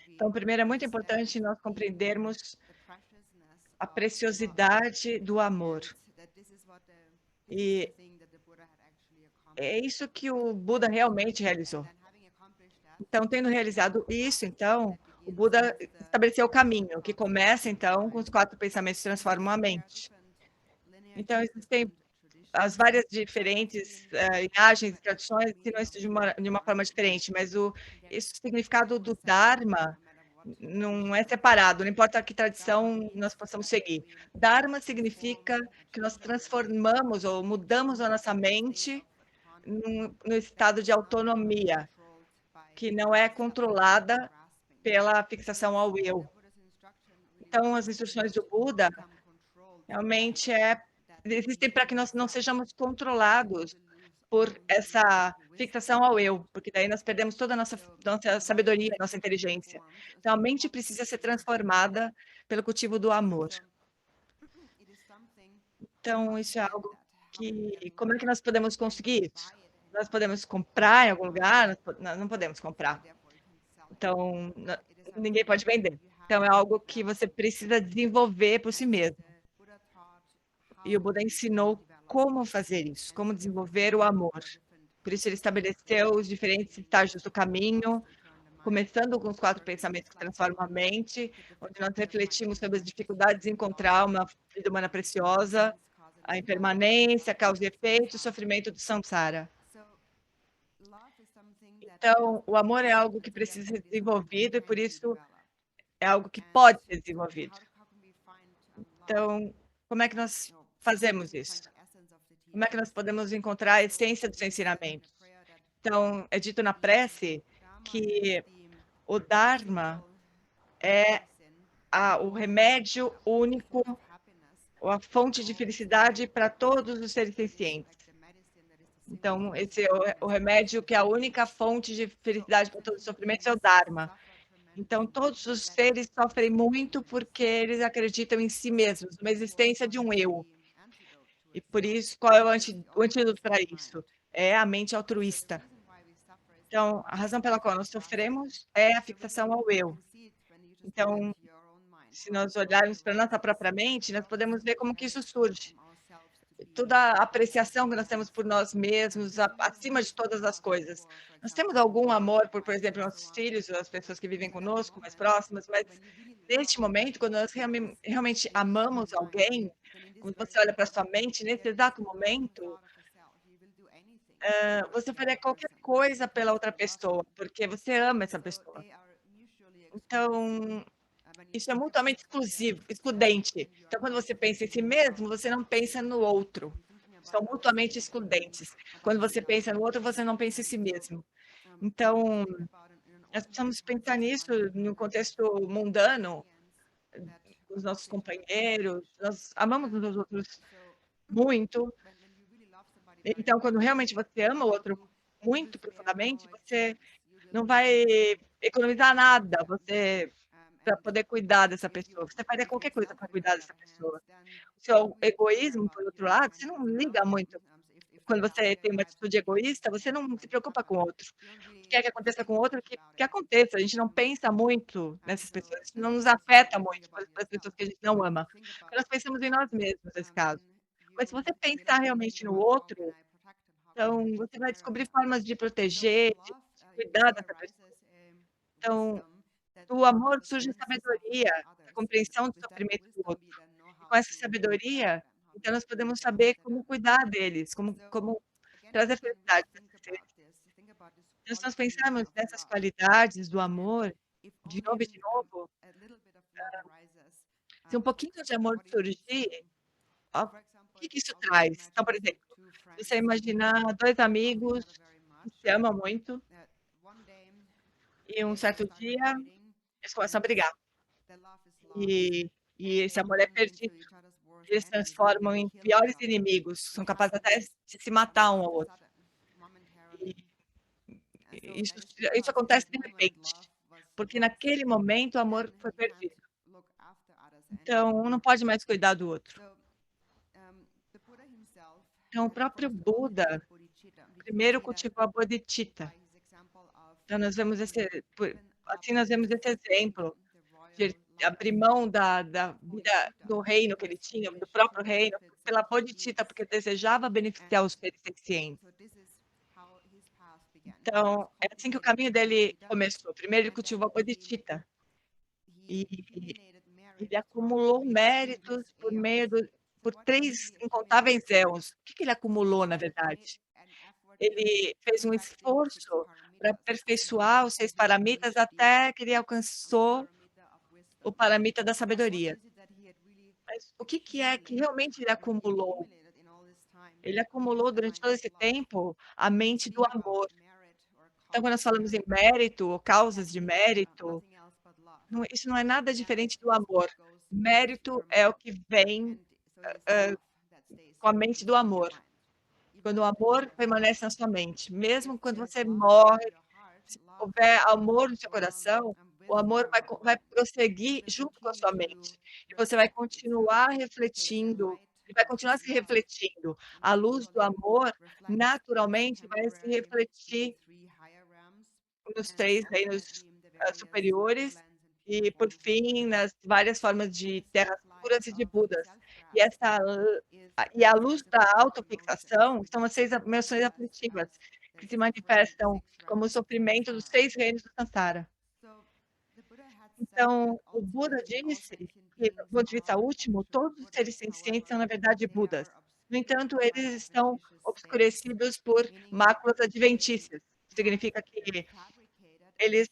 Então, primeiro, é muito importante nós compreendermos a preciosidade do amor. E é isso que o Buda realmente realizou. Então, tendo realizado isso, então, o Buda estabeleceu o caminho, que começa, então, com os 4 pensamentos que transformam a mente. Então, existem as várias diferentes linhagens e tradições ensinam isso de uma forma diferente, mas o significado do Dharma não é separado, não importa que tradição nós possamos seguir. Dharma significa que nós transformamos ou mudamos a nossa mente no estado de autonomia, que não é controlada pela fixação ao eu. Então, as instruções do Buda realmente existem para que nós não sejamos controlados por essa fixação ao eu, porque daí nós perdemos toda a nossa sabedoria, nossa inteligência. Então, a mente precisa ser transformada pelo cultivo do amor. Então, isso é algo que... Como é que nós podemos conseguir isso? Nós podemos comprar em algum lugar? Nós não podemos comprar. Então, ninguém pode vender. Então, é algo que você precisa desenvolver por si mesmo. E o Buda ensinou como fazer isso, como desenvolver o amor. Por isso, ele estabeleceu os diferentes estágios do caminho, começando com os 4 pensamentos que transformam a mente, onde nós refletimos sobre as dificuldades de encontrar uma vida humana preciosa, a impermanência, a causa e efeito, o sofrimento do samsara. Então, o amor é algo que precisa ser desenvolvido e, por isso, é algo que pode ser desenvolvido. Então, como é que nós fazemos isso? Como é que nós podemos encontrar a essência dos ensinamentos? Então, é dito na prece que o Dharma é o remédio único, ou a fonte de felicidade para todos os seres sencientes. Então, esse é o remédio que é a única fonte de felicidade para todos os sofrimentos é o Dharma. Então, todos os seres sofrem muito porque eles acreditam em si mesmos, numa existência de um eu. E por isso, qual é o antídoto para isso? É a mente altruísta. Então, a razão pela qual nós sofremos é a fixação ao eu. Então, se nós olharmos para a nossa própria mente, nós podemos ver como que isso surge. Toda a apreciação que nós temos por nós mesmos, acima de todas as coisas. Nós temos algum amor por exemplo, nossos filhos, as pessoas que vivem conosco, mais próximas, mas neste momento, quando nós realmente amamos alguém, quando você olha para sua mente, nesse exato momento, você faria qualquer coisa pela outra pessoa, porque você ama essa pessoa. Então, isso é mutuamente excludente. Então, quando você pensa em si mesmo, você não pensa no outro. São mutuamente excludentes. Quando você pensa no outro, você não pensa em si mesmo. Então, nós precisamos pensar nisso no contexto mundano, os nossos companheiros, nós amamos uns aos outros muito. Então, quando realmente você ama o outro muito profundamente, você não vai economizar nada, você para poder cuidar dessa pessoa. Você faria qualquer coisa para cuidar dessa pessoa. O seu egoísmo, por outro lado, você não liga muito. Quando você tem uma atitude egoísta, você não se preocupa com o outro. O que quer que aconteça com o outro, que aconteça. A gente não pensa muito nessas pessoas, isso não nos afeta muito para as pessoas que a gente não ama. Porque nós pensamos em nós mesmos, nesse caso. Mas se você pensar realmente no outro, então você vai descobrir formas de proteger, de cuidar dessa pessoa. Então, do amor surge a sabedoria, a compreensão do sofrimento do outro. E com essa sabedoria, então nós podemos saber como cuidar deles, como trazer felicidade para esses seres. Então, se nós pensarmos nessas qualidades do amor, de novo e de novo, se um pouquinho de amor surgir, ó, o que isso traz? Então, por exemplo, se você imaginar 2 amigos que se amam muito e um certo dia eles começam a brigar. E esse amor é perdido. Eles se transformam em piores inimigos, são capazes até de se matar um ao outro. E isso acontece de repente, porque naquele momento o amor foi perdido. Então, um não pode mais cuidar do outro. Então, o próprio Buda primeiro cultivou a bodhicitta. Então, nós vemos assim nós vemos esse exemplo de ele abrir mão da vida do reino que ele tinha, do próprio reino, pela bodhicitta, porque desejava beneficiar os seres sencientes. Então, é assim que o caminho dele começou. Primeiro ele cultivou a bodhicitta. E ele acumulou méritos por 3 incontáveis éons. O que ele acumulou, na verdade? Ele fez um esforço para aperfeiçoar os 6 paramitas até que ele alcançou o paramita da sabedoria. Mas o que é que realmente ele acumulou? Ele acumulou durante todo esse tempo a mente do amor. Então, quando nós falamos em mérito ou causas de mérito, isso não é nada diferente do amor. Mérito é o que vem com a mente do amor. Quando o amor permanece na sua mente, mesmo quando você morre, se houver amor no seu coração, o amor vai prosseguir junto com a sua mente. E você vai continuar refletindo, e vai continuar se refletindo. A luz do amor, naturalmente, vai se refletir nos 3 reinos, superiores e, por fim, nas várias formas de terras puras e de Budas. E a luz da autofixação são as 6 emoções aflitivas, que se manifestam como o sofrimento dos 6 reinos do Sansara. Então, o Buda disse que, do ponto de vista último, todos os seres sencientes são, na verdade, Budas. No entanto, eles estão obscurecidos por máculas adventícias. Significa que eles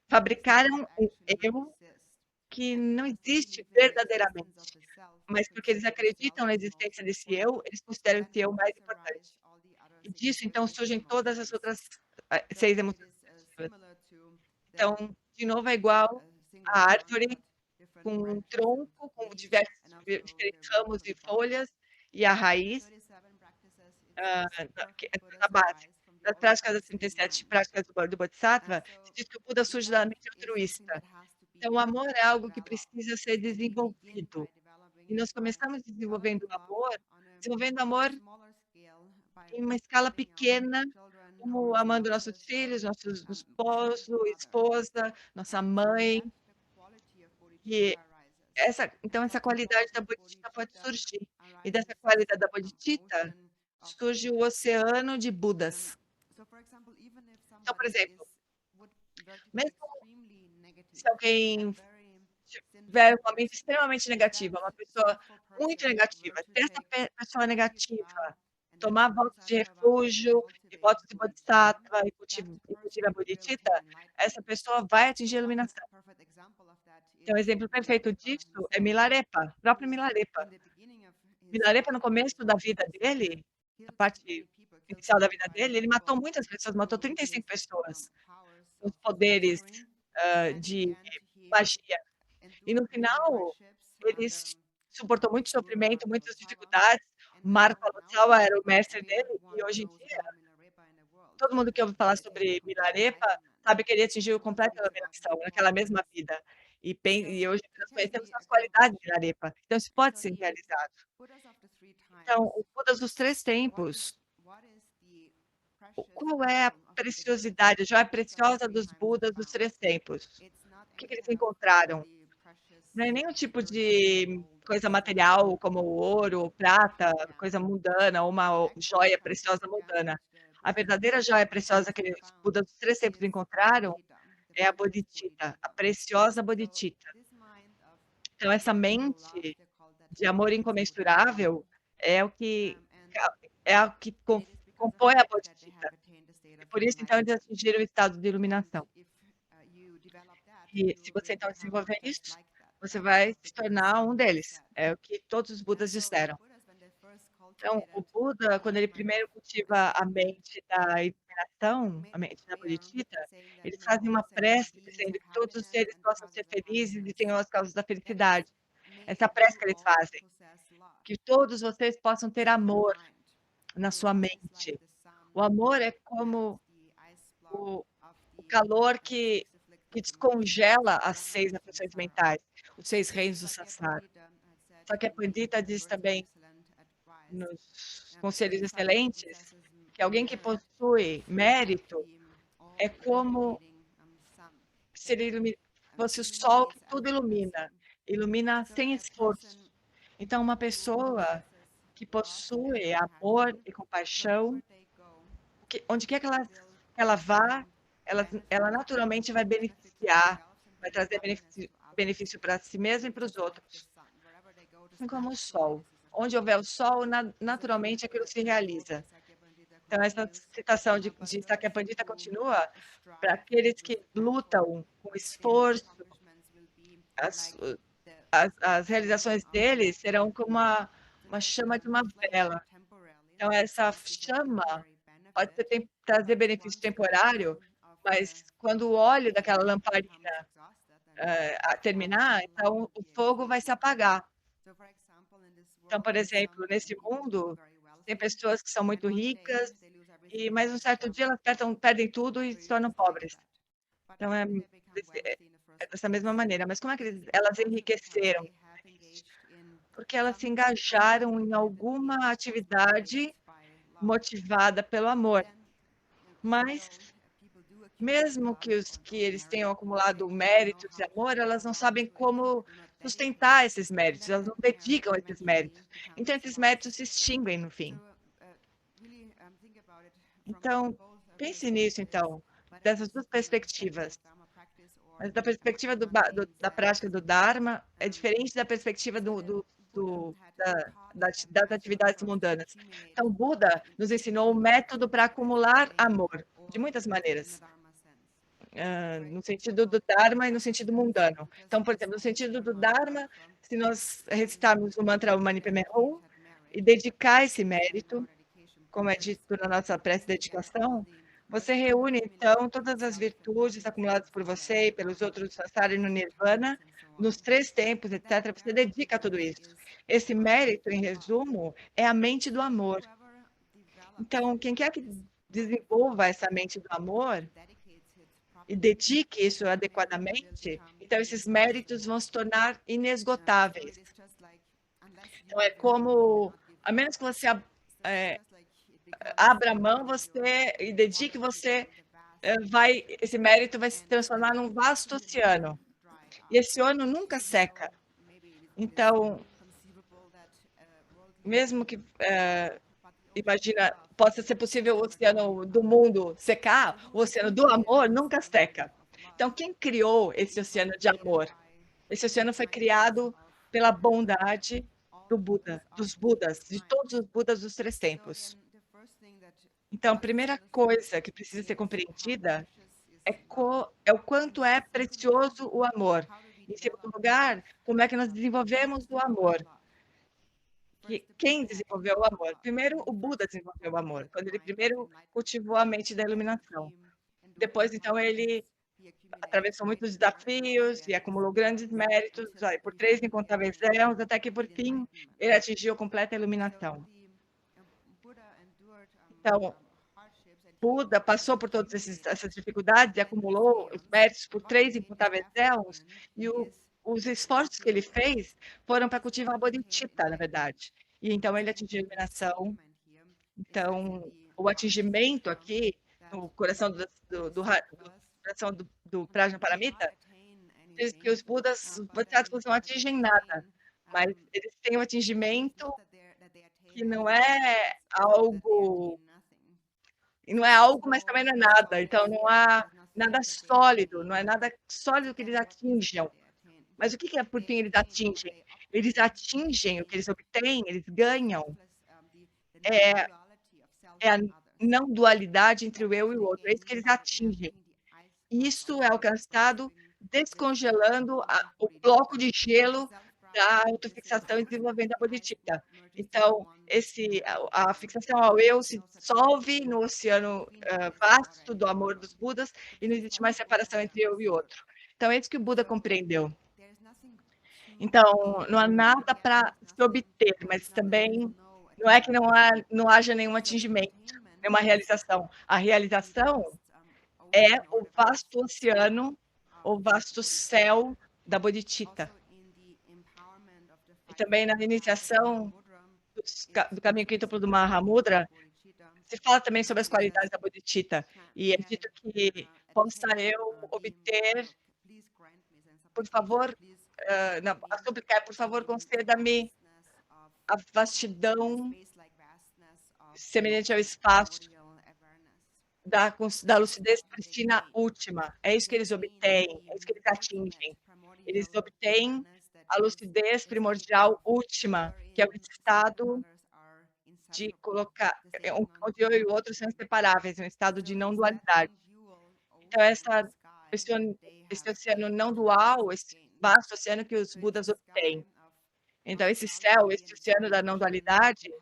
fabricaram um eu que não existe verdadeiramente, mas porque eles acreditam na existência desse eu, eles consideram esse eu mais importante. E disso, então, surgem todas as outras 6 emoções positivas. Então, de novo, é igual à árvore com um tronco, com diferentes ramos e folhas, e a raiz, que é na base. Das práticas das 37 práticas do Bodhisattva, se diz que o Buda surge da mente altruísta. Então, o amor é algo que precisa ser desenvolvido. E nós começamos desenvolvendo amor em uma escala pequena, como amando nossos filhos, nossos esposo, esposa, nossa mãe. E essa qualidade da bodhicitta pode surgir. E dessa qualidade da bodhicitta surge o oceano de Budas. Então, por exemplo, mesmo se alguém tiver uma mente extremamente negativa, uma pessoa muito negativa, se essa pessoa negativa tomar votos de refúgio e votos de bodhisattva e cultive a bodhicitta, essa pessoa vai atingir a iluminação. Então, o exemplo perfeito disso é Milarepa, o próprio Milarepa. Milarepa, no começo da vida dele, na parte inicial da vida dele, ele matou muitas pessoas, matou 35 pessoas, os poderes, de magia. E no final, ele suportou muito sofrimento, muitas dificuldades. Marco Alotsawa era o mestre dele e hoje em dia, todo mundo que ouve falar sobre Milarepa sabe que ele atingiu completa iluminação naquela mesma vida. E hoje nós conhecemos as qualidades de Milarepa. Então isso pode ser realizado. Então, o Budas dos 3 tempos, qual é a preciosidade, a joia preciosa dos Budas dos 3 tempos? O que eles encontraram? Não é nenhum tipo de coisa material, como ouro, prata, coisa mundana, ou uma joia preciosa mundana. A verdadeira joia preciosa que os Budas dos 3 tempos encontraram é a bodhicitta, a preciosa bodhicitta. Então essa mente de amor incomensurável é o que compõe a bodhicitta. E por isso, então, eles atingiram o estado de iluminação. E se você, então, desenvolver isso, você vai se tornar um deles. É o que todos os Budas disseram. Então, o Buda, quando ele primeiro cultiva a mente da iluminação, a mente da bodhicitta, eles fazem uma prece dizendo que todos os seres possam ser felizes e tenham as causas da felicidade. Essa prece que eles fazem. Que todos vocês possam ter amor na sua mente. O amor é como o calor que descongela as 6 aflições mentais, os 6 reinos do samsara. Só que a Pandita diz também, nos conselhos excelentes, que alguém que possui mérito é como se ele fosse o sol que tudo ilumina, ilumina sem esforço. Então, uma pessoa que possui amor e compaixão, onde quer que ela vá, ela naturalmente vai beneficiar, vai trazer benefício para si mesma e para os outros. Assim como o sol. Onde houver o sol, naturalmente aquilo se realiza. Então, essa citação de Sakya Pandita continua para aqueles que lutam com esforço, as realizações deles serão como uma chama de uma vela. Então, essa chama pode trazer benefício temporário, mas quando o óleo daquela lamparina terminar, então o fogo vai se apagar. Então, por exemplo, nesse mundo, tem pessoas que são muito ricas, mas um certo dia elas perdem tudo e se tornam pobres. Então, é dessa mesma maneira. Mas como é que elas enriqueceram? Porque elas se engajaram em alguma atividade motivada pelo amor. Mas, mesmo que eles tenham acumulado méritos e amor, elas não sabem como sustentar esses méritos, elas não dedicam esses méritos. Então, esses méritos se extinguem no fim. Então, pense nisso, então, dessas 2 perspectivas. Mas da perspectiva da prática do Dharma é diferente da perspectiva das atividades mundanas. Então, o Buda nos ensinou um método para acumular amor, de muitas maneiras. No sentido do Dharma e no sentido mundano. Então, por exemplo, no sentido do Dharma, se nós recitarmos o mantra Mani Padme Hum e dedicar esse mérito, como é dito na nossa prece de dedicação, você reúne, então, todas as virtudes acumuladas por você e pelos outros samsara no Nirvana, nos 3 tempos, etc. Você dedica tudo isso. Esse mérito, em resumo, é a mente do amor. Então, quem quer que desenvolva essa mente do amor e dedique isso adequadamente, então esses méritos vão se tornar inesgotáveis. Então, é como, a menos que você abra mão e dedique, esse mérito vai se transformar num vasto oceano. E esse oceano nunca seca. Então, mesmo que, imagina, possa ser possível o oceano do mundo secar, o oceano do amor nunca seca. Então, quem criou esse oceano de amor? Esse oceano foi criado pela bondade do Buda, dos Budas, de todos os Budas dos 3 tempos. Então, a primeira coisa que precisa ser compreendida é o quanto é precioso o amor. Em segundo lugar, como é que nós desenvolvemos o amor. Quem desenvolveu o amor? Primeiro, o Buda desenvolveu o amor, quando ele primeiro cultivou a mente da iluminação. Depois, então, ele atravessou muitos desafios e acumulou grandes méritos, por 3 incontáveis éons, até que, por fim, ele atingiu completa iluminação. Então, Buda passou por todas essas dificuldades e acumulou os méritos por 3 incontáveis éons, e os esforços que ele fez foram para cultivar a bodhicitta, na verdade. E então ele atingiu a iluminação. Então, o atingimento aqui, no coração do Prajnaparamita, diz que os Budas, os Bodhisattvas não atingem nada, mas eles têm um atingimento que não é algo, mas também não é nada. Então, não há nada sólido, não é nada sólido que eles atinjam. Mas o que é, por fim, eles atingem? Eles atingem o que eles obtêm, eles ganham. É a não dualidade entre o eu e o outro, é isso que eles atingem. Isso é alcançado descongelando o bloco de gelo da autofixação e desenvolvendo a bodhicitta. Então, a fixação ao eu se dissolve no oceano vasto do amor dos Budas e não existe mais separação entre eu e outro. Então, é isso que o Buda compreendeu. Então, não há nada para se obter, mas também não é que não haja nenhum atingimento, nenhuma realização. A realização é o vasto oceano, o vasto céu da bodhicitta. E também na iniciação do caminho quíntuplo do Mahamudra, se fala também sobre as qualidades da bodhicitta. E é dito que possa eu obter, por favor, a súplica é, por favor, conceda-me a vastidão semelhante ao espaço da lucidez prístina última. É isso que eles obtêm, é isso que eles atingem. Eles obtêm a lucidez primordial última, que é o estado de colocar, onde eu e o outro são inseparáveis, um estado de não dualidade. Então, esse oceano não dual, esse vasto oceano que os Budas obtêm. Então, esse céu, esse oceano da não dualidade,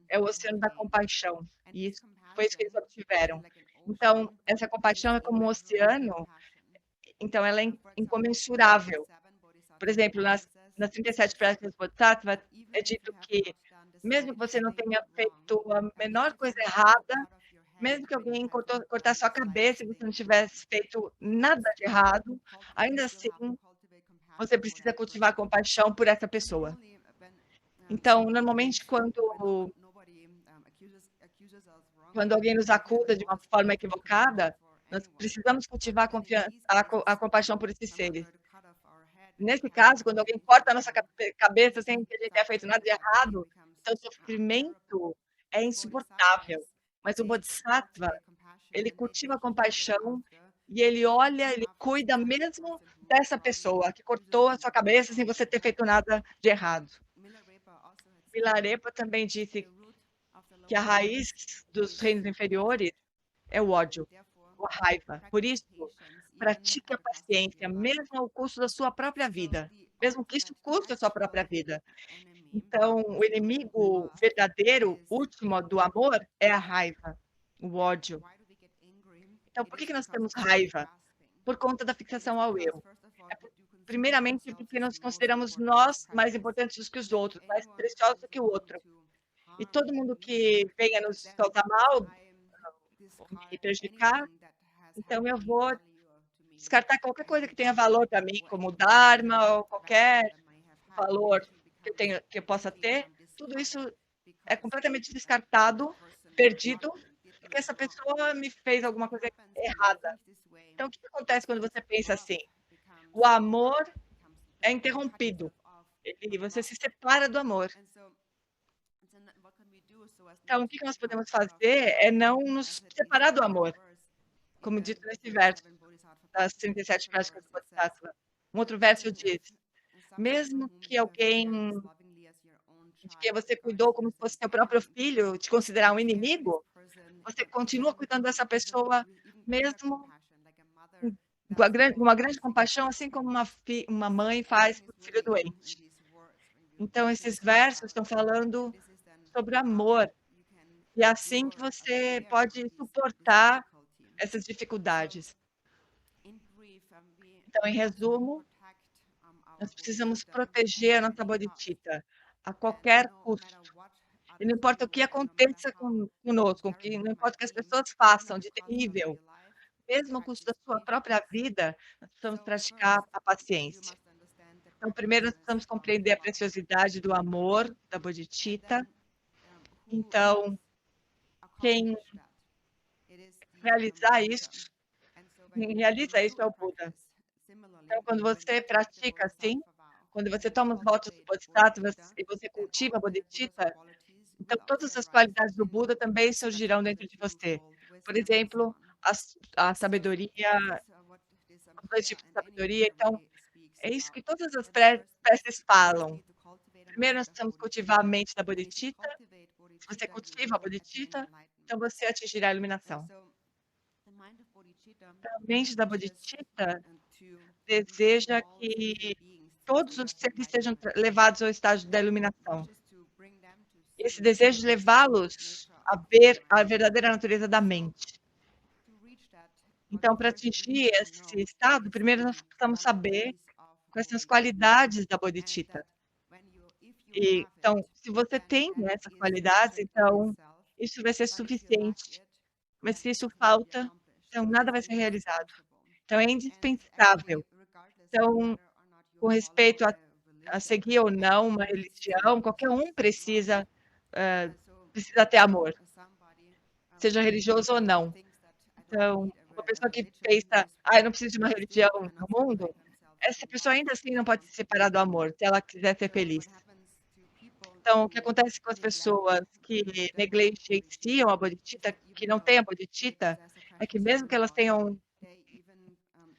é o oceano da compaixão. E isso foi isso que eles obtiveram. Então, essa compaixão é como um oceano, então ela é incomensurável. Por exemplo, nas 37 práticas do Bodhisattva, é dito que, mesmo que você não tenha feito a menor coisa errada, mesmo que alguém cortar sua cabeça e você não tivesse feito nada de errado, ainda assim, você precisa cultivar compaixão por essa pessoa. Então, normalmente, quando alguém nos acusa de uma forma equivocada, nós precisamos cultivar a compaixão por esses seres. Nesse caso, quando alguém corta a nossa cabeça sem que a gente tenha feito nada de errado, então o sofrimento é insuportável. Mas o Bodhisattva, ele cultiva a compaixão e ele olha, ele cuida mesmo dessa pessoa que cortou a sua cabeça sem você ter feito nada de errado. Milarepa também disse que a raiz dos reinos inferiores é o ódio, a raiva. Por isso, pratique a paciência, mesmo ao custo da sua própria vida, mesmo que isso custe a sua própria vida. Então, o inimigo verdadeiro, último do amor, é a raiva, o ódio. Então, por que nós temos raiva? Por conta da fixação ao eu. Primeiramente, porque nós consideramos nós mais importantes do que os outros, mais preciosos do que o outro. E todo mundo que venha nos tratar mal, me prejudicar, então eu vou descartar qualquer coisa que tenha valor para mim, como Dharma ou qualquer valor que eu possa ter. Tudo isso é completamente descartado, perdido, porque essa pessoa me fez alguma coisa errada. Então, o que acontece quando você pensa assim? O amor é interrompido. Você se separa do amor. Então, o que nós podemos fazer é não nos separar do amor, como dito nesse verso das 37 práticas do Bodhisattva. Um outro verso diz: mesmo que alguém de quem você cuidou como se fosse seu próprio filho te considerar um inimigo, você continua cuidando dessa pessoa mesmo com uma grande compaixão, assim como uma mãe faz por um filho doente. Então esses versos estão falando sobre amor, e é assim que você pode suportar essas dificuldades. Então, em resumo, nós precisamos proteger a nossa bodhicitta a qualquer custo. E não importa o que aconteça conosco, não importa o que as pessoas façam de terrível, mesmo ao custo da sua própria vida, nós precisamos praticar a paciência. Então, primeiro, nós precisamos compreender a preciosidade do amor, da bodhicitta. Então, quem realiza isso é o Buda. Então, quando você pratica assim, quando você toma os votos do Bodhisattva e você cultiva a bodhicitta, então todas as qualidades do Buda também surgirão dentro de você. Por exemplo, a sabedoria, os 2 tipos de sabedoria. Então, é isso que todas as preces falam. Primeiro, nós precisamos cultivar a mente da bodhicitta. Se você cultiva a bodhicitta, então você atingirá a iluminação. A mente da bodhicitta deseja que todos os seres sejam levados ao estágio da iluminação. Esse desejo de levá-los a ver a verdadeira natureza da mente. Então, para atingir esse estado, primeiro nós precisamos saber quais são as qualidades da bodhicitta. Então, se você tem essas qualidades, então isso vai ser suficiente. Mas se isso falta, então nada vai ser realizado. Então, é indispensável. Então, com respeito a seguir ou não uma religião, qualquer um precisa ter amor, seja religioso ou não. Então, uma pessoa que pensa, eu não preciso de uma religião no mundo, essa pessoa ainda assim não pode se separar do amor, se ela quiser ser feliz. Então, o que acontece com as pessoas que negligenciam a bodhicitta, que não têm a bodhicitta, é que mesmo que elas tenham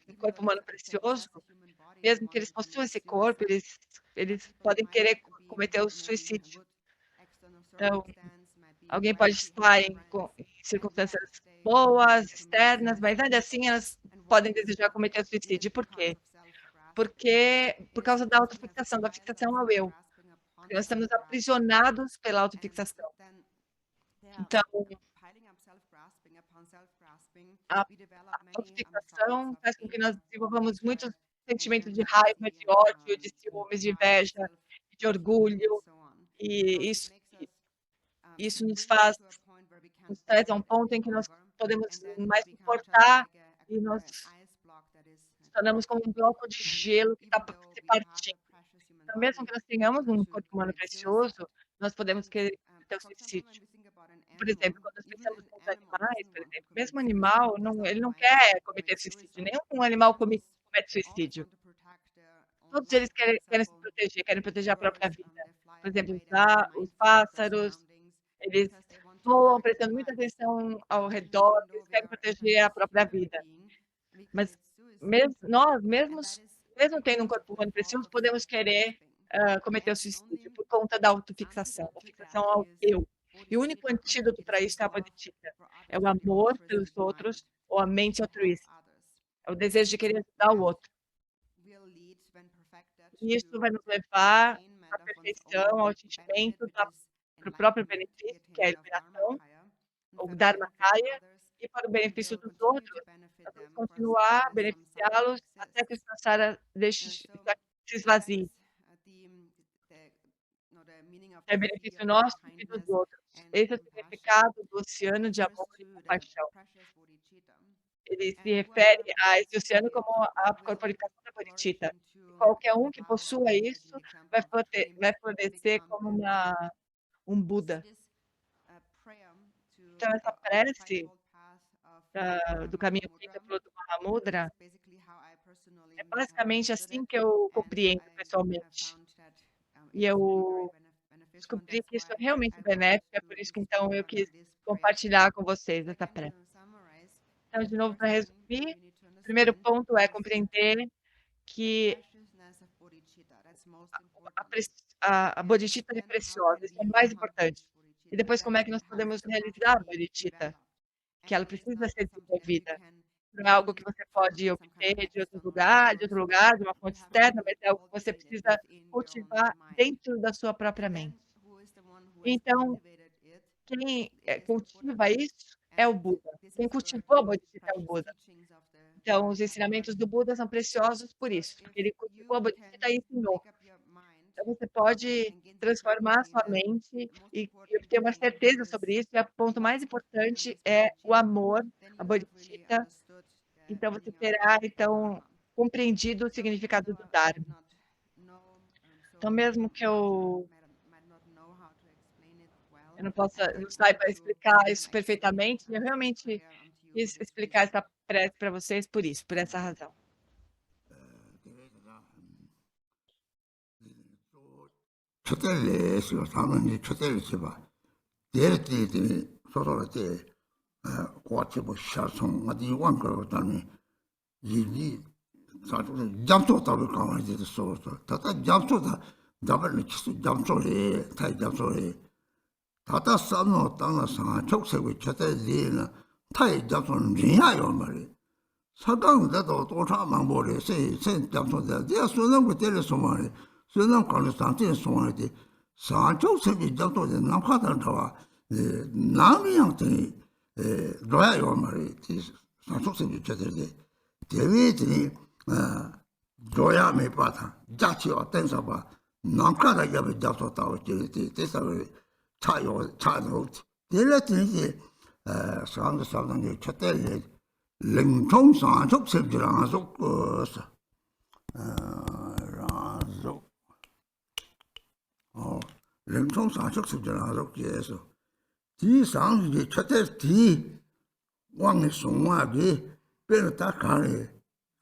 um corpo humano precioso, mesmo que eles possuam esse corpo, eles podem querer cometer o suicídio. Então, alguém pode estar em circunstâncias boas, externas, mas ainda assim elas podem desejar cometer o suicídio. Por quê? Porque por causa da autofixação, da fixação ao eu. Porque nós estamos aprisionados pela autofixação. Então, a autofixação faz com que nós desenvolvamos muitos sentimentos de raiva, de ódio, de ciúmes, de inveja, de orgulho, e isso nos traz a um ponto em que nós podemos mais suportar e nós nos tornamos como um bloco de gelo que está se partindo. Então, mesmo que nós tenhamos um corpo humano precioso, nós podemos querer ter o suicídio. Por exemplo, quando nós pensamos nos animais, por exemplo, mesmo animal, ele não quer cometer suicídio, nenhum animal comete suicídio. Todos eles querem se proteger, querem proteger a própria vida. Por exemplo, os pássaros, eles voam prestando muita atenção ao redor, eles querem proteger a própria vida. Mas nós mesmo tendo um corpo humano precioso, podemos querer cometer o suicídio por conta da autofixação, da fixação ao eu. E o único antídoto para isso é a bodhicitta. É o amor pelos outros ou a mente altruísta. É o desejo de querer ajudar o outro. E isso vai nos levar à perfeição, ao atingimento para o próprio benefício, que é a iluminação, o Dharmakaya, e para o benefício dos outros, nós vamos continuar a beneficiá-los até que o samsara se esvazie. É benefício nosso e dos outros. Esse é o significado do oceano de amor e compaixão. Ele se refere a esse oceano como a corporificação da bodhicitta. Qualquer um que possua isso vai florescer como um Buda. Então, essa prece do caminho Pita pelo Mahamudra é basicamente assim que eu compreendo pessoalmente. E eu descobri que isso é realmente benéfico, é por isso que então eu quis compartilhar com vocês essa prece. Então, de novo, para resumir, o primeiro ponto é compreender que a bodhicitta é preciosa, isso é o mais importante. E depois, como é que nós podemos realizar a bodhicitta? que ela precisa ser desenvolvida. Não é algo que você pode obter de outro lugar, de uma fonte externa, mas é algo que você precisa cultivar dentro da sua própria mente. Então, quem, cultiva isso é o Buda. Quem cultivou a Bodhisattva é o Buda. Então, os ensinamentos do Buda são preciosos por isso, porque ele cultivou a Bodhisattva e ensinou. Então, você pode transformar a sua mente e obter uma certeza sobre isso, e o ponto mais importante é o amor, a Bodhisattva. Então, você terá, então, compreendido o significado do Dharma. Então, mesmo que eu não saiba explicar isso perfeitamente, eu realmente quis explicar essa prece para vocês por isso, por essa razão. 초대를 해서 사람이 초대를 해봐. 대리들이 서로 때 같이 뭐 샤송 어디 원거 다니 이리 사실 잠수다고 가만히 있어. 다다 잠수다. 답을 치수 잠수래. 다 잠수래. 다다 싸노 땅나서 촉색이 초대리는 타이 잠수는 리야요 말이. 사당도 도차만 보래. 세 잠수다. 내가 소는 거 때려서 말이. 소는 거는 상태 소원이 산초색이 잡도데 남카다와 남이한테 로야요 말이 산초색이 저들이 대위들이 로야메 바타 자치와 땡사바 남카다 잡이 잡도다고 저기 대사를 차도 대략적이 상상의 첫째 랭통 산초색이랑 속어서 랭통 산초색이랑 속에서 뒤상이 첫째 뒤 왕의 송화기 변다 가래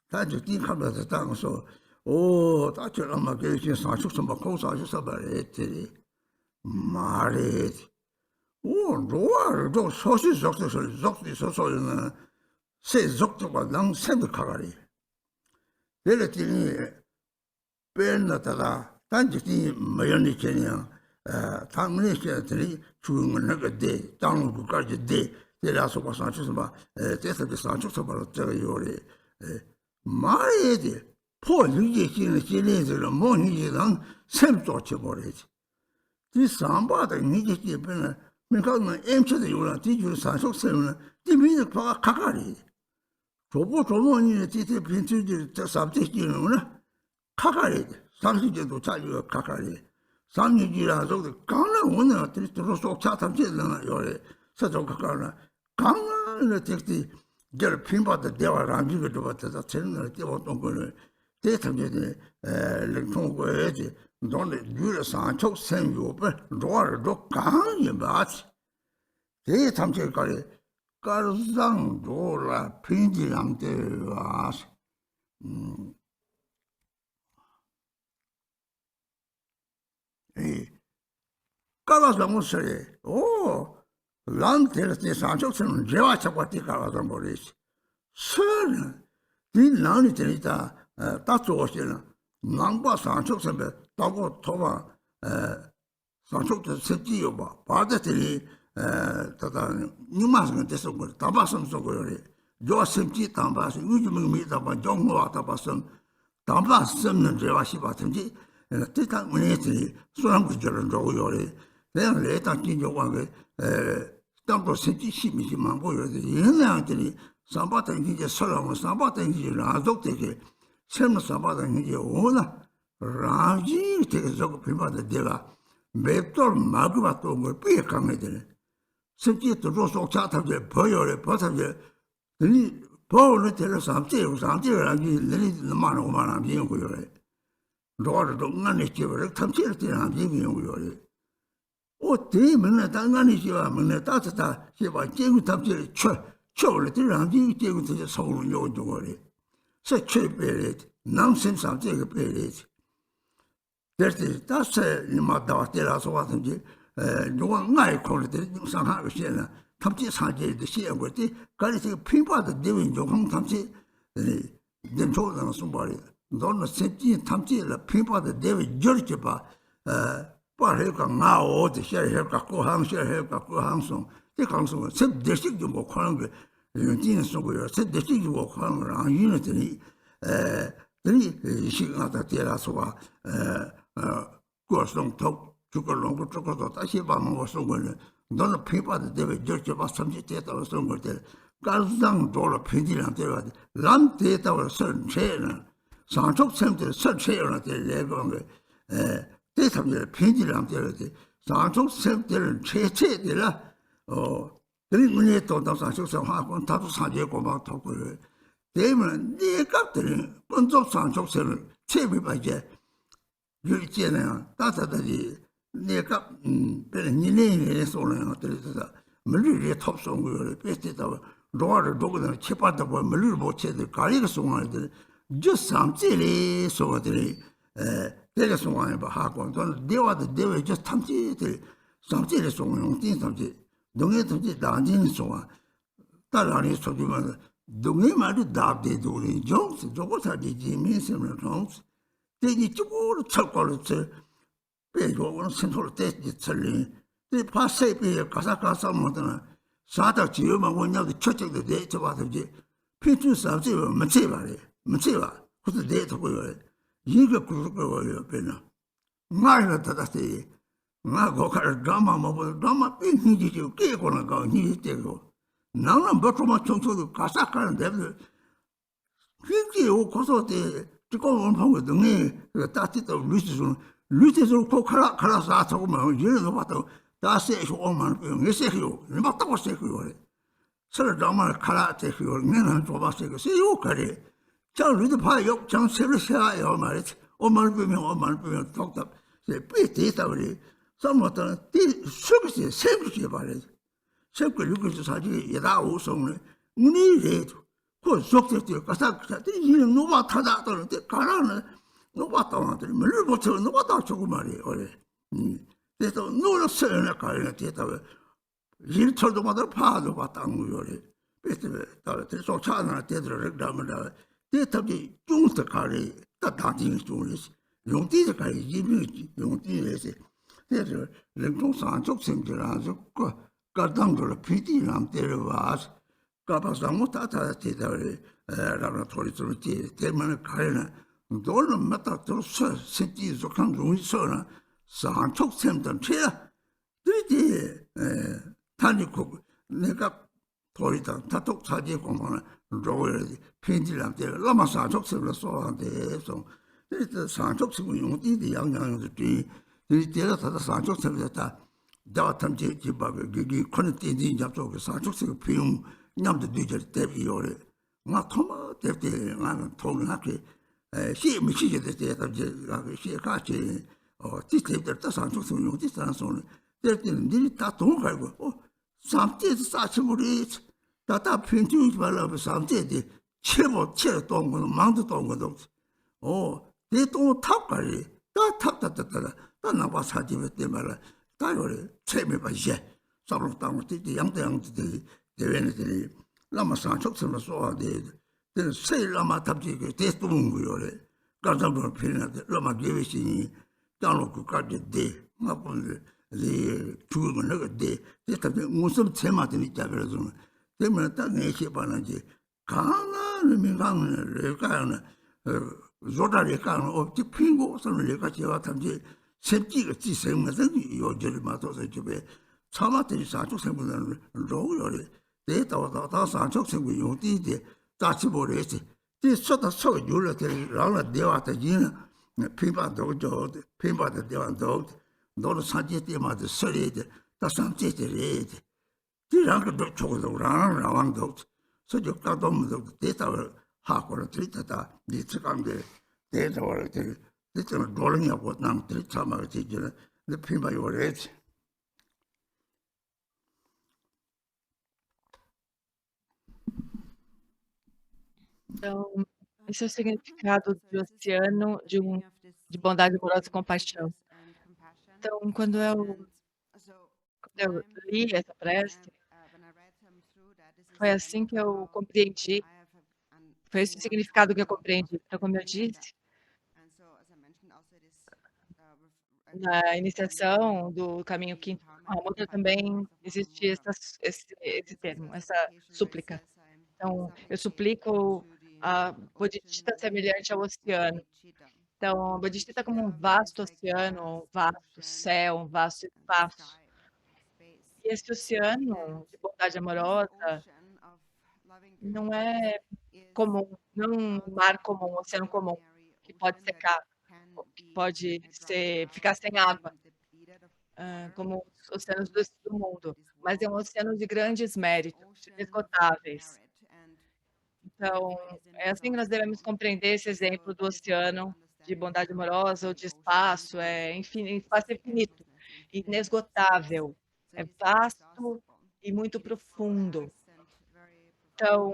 다저 뒤가면서 당서 오 다처럼 막 이제 산초색 막 고사셔서 말했지 말해 오 로아도 소시적소리는 세적적과 낭생도 가가리 내려더니 변다가 단지 뭐였니 그냥 당문에서들이 죽은 거데 땅으로까지 돼 내려서 봐서 봐 대해서 산초서 바로 저기 요리 말해야 돼 포유지 신의 뭐니지랑 샘도 쳐버리지 이 삼바다 니지 집에는 민가는 엠쳐도 요라 뒤줄 산초서는 뒤미는 봐 가가리 조보니 뒤에 빈티지 저 sab지는 가가리 상시제도 자리가 가가리 상유지라서 강나 오늘 어떻게 들어서 차탐지는 요래 서저 가가나 강나는 texte 저 핀바다 대화랑지가 들어봤다 저는 때었던 거를 대탐지에 랭통고에지 donde dure 산초 생요배 로아로 강이 맞지 대탐지까지 가르상 도라 핀지랑데 와서 까라서 무슨 오 란테르티 산초스는 제와 잡았디 까라서 모르지 선 딜란이 되니까 따조시는 남바 산초스에 따고 토바 산초스 septi요 봐 바데들이 다다 니마스는 됐어 거 다바섬 속으로 요 septi 담바스 요즘은 미다바 정보와 다바섬 담바섬은 제와 시바든지 뜻한 문제들이 수랑구절은 저거요래 내가 레다 진정하게 땅도 septi 심이지만 보여야 돼 얘네들이 삼바든 이제 설렁 삼바든 이제 라족되게 셈 삼바든 이제 오나 라지 되게 저거 빌바데 내가 맵돌 마그바도 걸 삐약하게 되네 septi도 로속 차타게 보여래 버타게 이 보는 데로 삼지라기 내리 많은 오만한 비용고요래 로아도 응안이 집을 탐지를 때는 비용고요래 오 대면에 당간이 지와 문에 따뜻다 시바 제구 탐지를 쳐올 때는 비 제구 탐지 서울은 요거래 세체베레 남심 삼지가 베레지 그래서 다시 이마다 때라서 왔는지 누가 나이 콜때 상하고 시에는 탐지 사제의 시에고 때 가리서 핀바도 되는 좀 탐지 된 조는 숨바리 너는 septi 탐지를 핀바도 되는 저렇게 봐 빠르가 나오듯이 해가 고항시 해가 고항송 这讲说，这得是就我可能个，用今说过，这得是就我可能让人呢这里，这里是俺的爹啦说啊，过上头，这个龙这个到大些把我送过来，那是平把的这位就把什么跌到送过来，刚上多了平地上对吧？俺跌到了生车呢，上周生的生车了的来讲个，这他们的平地上对了的，上周生的人车的了。这里我们到上就上海关，他都上街过嘛，逃过来。这们那个的人，工作上就生人，特别把些有些人啊，大家的那个别人年说人啊，这里是没人也讨送过来，别知道多个人7、8多个没人不吃的，搞一个送来的，就上这里说的这个送来吧，哈关，但是另外就他们这上这里送用顶上去。农业同志当今说啊，大量的说句嘛，农业嘛就大的多的，就是如果他的人民什么东西，这你这个吃过了吃，别说我们生活在的吃哩，这怕谁别干啥么的呢？啥到只有嘛，我要的吃这个的这话头去，平均上这个没这吧的，没这吧，或者这头个一个故事个我要变了，俺个他是。我看drama嘛不drama比你就给过那个你这个，那不怎么清楚的，干啥干的不？平时我告诉的，这个我们朋友东西，大体都绿的时候看了啥子我们有人都把都，大些说我们不用，也些有，你把多些有的，是drama看了这个，你能做把这个是有可的，讲绿的怕有，讲谁的下要嘛的，我们不用懂得，是别得到的。什么的，三个节吧嘞，三个六个是啥子？一大无松嘞，我那来或说的个啥个啥的，你侬把他打到了的，干啥呢？侬把到了的，没人不吃，侬把到吃个嘛嘞，我嘞，这都侬了生了干了，这都，人吃都把他怕都把当我嘞，别的到了这说茶呢，这都是咱们的，这他的种的干嘞，他当地种的，用地的干嘞，用地那些。这是人工上足性质啦，就个当着了皮地上得了话，个把上我打这条嘞，让他脱离这个这门开呢，多人没到都说实际就看容易说呢，上足性质车，对他的那个脱离的，他都差点光光了，如果平地上得了，那么上足性质说上的种，这上足性用地的样是对。你这个他的上足成的他，到他们就把个可能点点入做个上足成个费用，伢子对着代表了，我他妈对俺讨论下去，写没写的这他就那个写下去，这点他上足成用的上说呢，这点你打东海个上这是啥情况的？他平均把那个上这的切了多个忙着多个东西，这东他个的，他。那把差距对嘛了，大约的才没把些，差不多当我这样子的原来的，那么上出什么说的，这谁那么他这个这东西有嘞，刚才我评论的，那么这位是你，当了个干的的，我不是主要那个的，这他们我什么才嘛的你加不了什么，这么当那些把那些，看啊，你们看那干呢，做到来干了，这苹果什么那个计划他们这。sem几个几生么子有就是嘛，都是就被草嘛的上足生活人肉有的，这到上足生活用的大起不来些，这说到说有了的，让了地方的人，平板多就平板的地方多，到了上街地嘛的设立的，到上街的来的，这两个都错的，让都，所以就搞到我们都得到下过了，这他你这讲的得到了这。这种多人要我当这他妈这就是那平白有来的。Então, esse é o significado do oceano de bondade, amorosa e compaixão. Então, quando eu li essa prece, foi assim que eu compreendi, foi esse o significado que eu compreendi. Então, como eu disse, na iniciação do caminho quinto A outra também existe esse termo, essa súplica. Então, eu suplico a Bodhicitta semelhante ao oceano. Então, a Bodhicitta é como um vasto oceano, um vasto céu, um vasto espaço. E esse oceano de bondade amorosa não é comum, não um mar comum, um oceano comum, que pode secar, ou que pode ficar sem água, como os oceanos do mundo, mas é um oceano de grandes méritos, inesgotáveis. Então, é assim que nós devemos compreender esse exemplo do oceano de bondade amorosa ou de espaço, espaço infinito, inesgotável, é vasto e muito profundo. Então,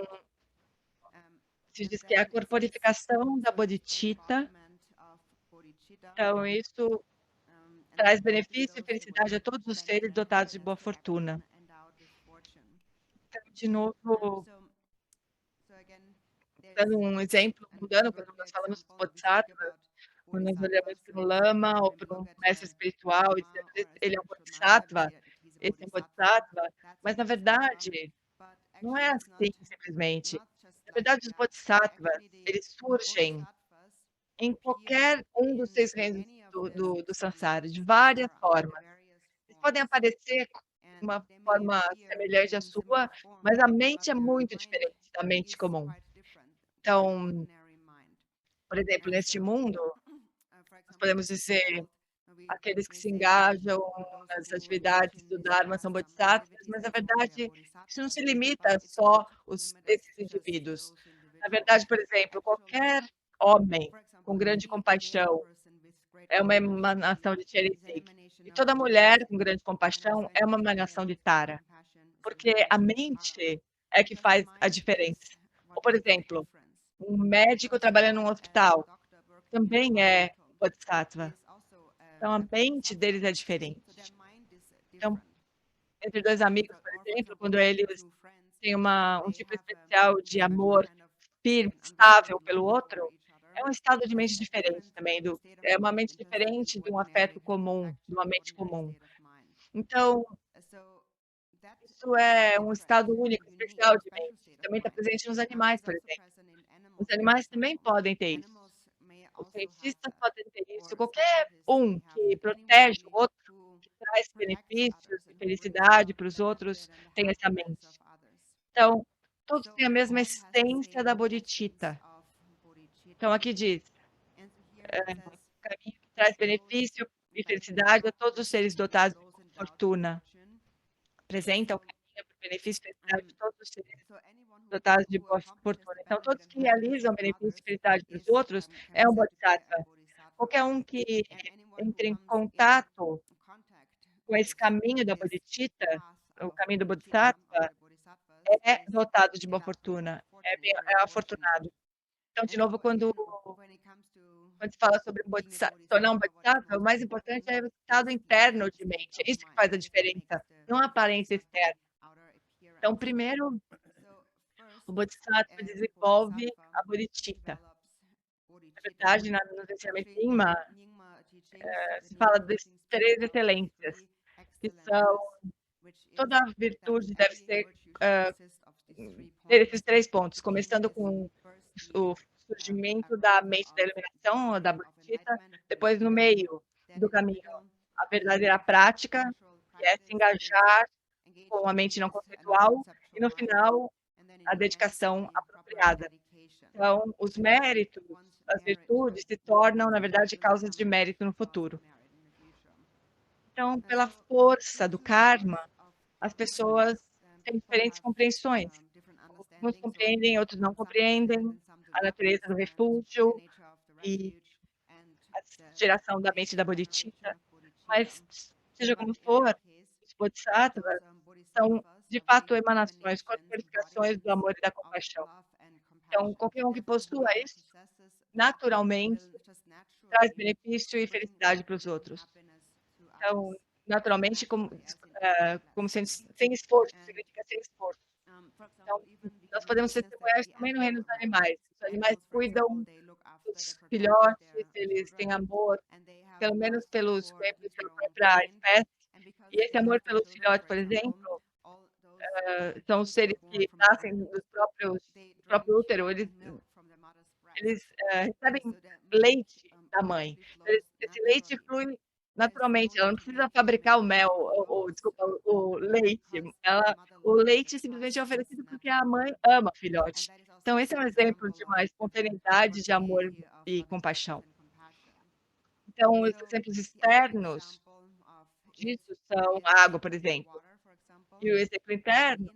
se diz que é a corporificação da bodhicitta, então isso traz benefício e felicidade a todos os seres dotados de boa fortuna. Então, de novo, dando um exemplo, mudando, quando nós falamos dos bodhisattvas, quando nós olhamos para um lama ou para um mestre espiritual e dizemos, ele é um bodhisattva, esse é um bodhisattva, mas na verdade, não é assim simplesmente. Na verdade, os bodhisattvas, eles surgem em qualquer um dos 6 reinos do samsara, de várias formas. Eles podem aparecer com uma forma semelhante à sua, mas a mente é muito diferente da mente comum. Então, por exemplo, neste mundo, nós podemos dizer, aqueles que se engajam nas atividades do Dharma são bodhisattvas, mas na verdade isso não se limita só esses indivíduos. Na verdade, por exemplo, qualquer homem com grande compaixão é uma emanação de Cheritik. E toda mulher com grande compaixão é uma emanação de Tara, porque a mente é que faz a diferença. Ou, por exemplo, um médico trabalhando num hospital também é bodhisattva. Então, a mente deles é diferente. Então, entre 2 amigos, por exemplo, quando eles têm um tipo especial de amor firme, estável pelo outro, é um estado de mente diferente também, é uma mente diferente de um afeto comum, de uma mente comum. Então, isso é um estado único, especial de mente, que também está presente nos animais, por exemplo. Os animais também podem ter isso. Os cientistas podem ter isso. Qualquer um que protege o outro, que traz benefícios e felicidade para os outros, tem essa mente. Então, todos têm a mesma essência da bodhicitta. Então, aqui diz, o caminho que traz benefício e felicidade a todos os seres dotados de fortuna. Apresenta o caminho para o benefício e felicidade de todos os seres dotados de boa fortuna. Então, todos que realizam benefício e felicidade para os outros é um bodhisattva. Qualquer um que entre em contato com esse caminho da bodhicitta, o caminho do bodhisattva, é dotado de boa fortuna, é afortunado. Então, de novo, quando se fala sobre tornar um bodhisattva, o mais importante é o estado interno de mente. É isso que faz a diferença, não a aparência externa. Então, primeiro, o bodhisattva desenvolve a bodhicitta. Na verdade, no ensinamento Nyingma, se fala desses 3 excelências, que são toda virtude deve ser ter esses 3 pontos, começando com o surgimento da mente da iluminação, da bodhicitta, depois no meio do caminho, a verdadeira prática, que é se engajar com a mente não conceitual, e no final, a dedicação apropriada. Então, os méritos, as virtudes se tornam, na verdade, causas de mérito no futuro. Então, pela força do karma, as pessoas têm diferentes compreensões. Uns compreendem, outros não compreendem a natureza do refúgio e a geração da mente da bodhicitta, mas seja como for, os bodhisattvas são, de fato, emanações, corporificações do amor e da compaixão. Então, qualquer um que possua isso, naturalmente, traz benefício e felicidade para os outros. Então, naturalmente, como sem esforço, significa sem esforço. Então, nós podemos testemunhar isso também no reino dos animais. Os animais cuidam dos filhotes, eles têm amor, pelo menos pelos membros da própria espécie, E esse amor pelos filhotes, por exemplo, são os seres que nascem do próprio útero, eles recebem leite da mãe. Esse leite flui naturalmente, ela não precisa fabricar o mel ou desculpa, o leite, o leite simplesmente é oferecido porque a mãe ama o filhote. Então esse é um exemplo de uma espontaneidade de amor e compaixão. Então os exemplos externos disso são a água, por exemplo. E o exemplo interno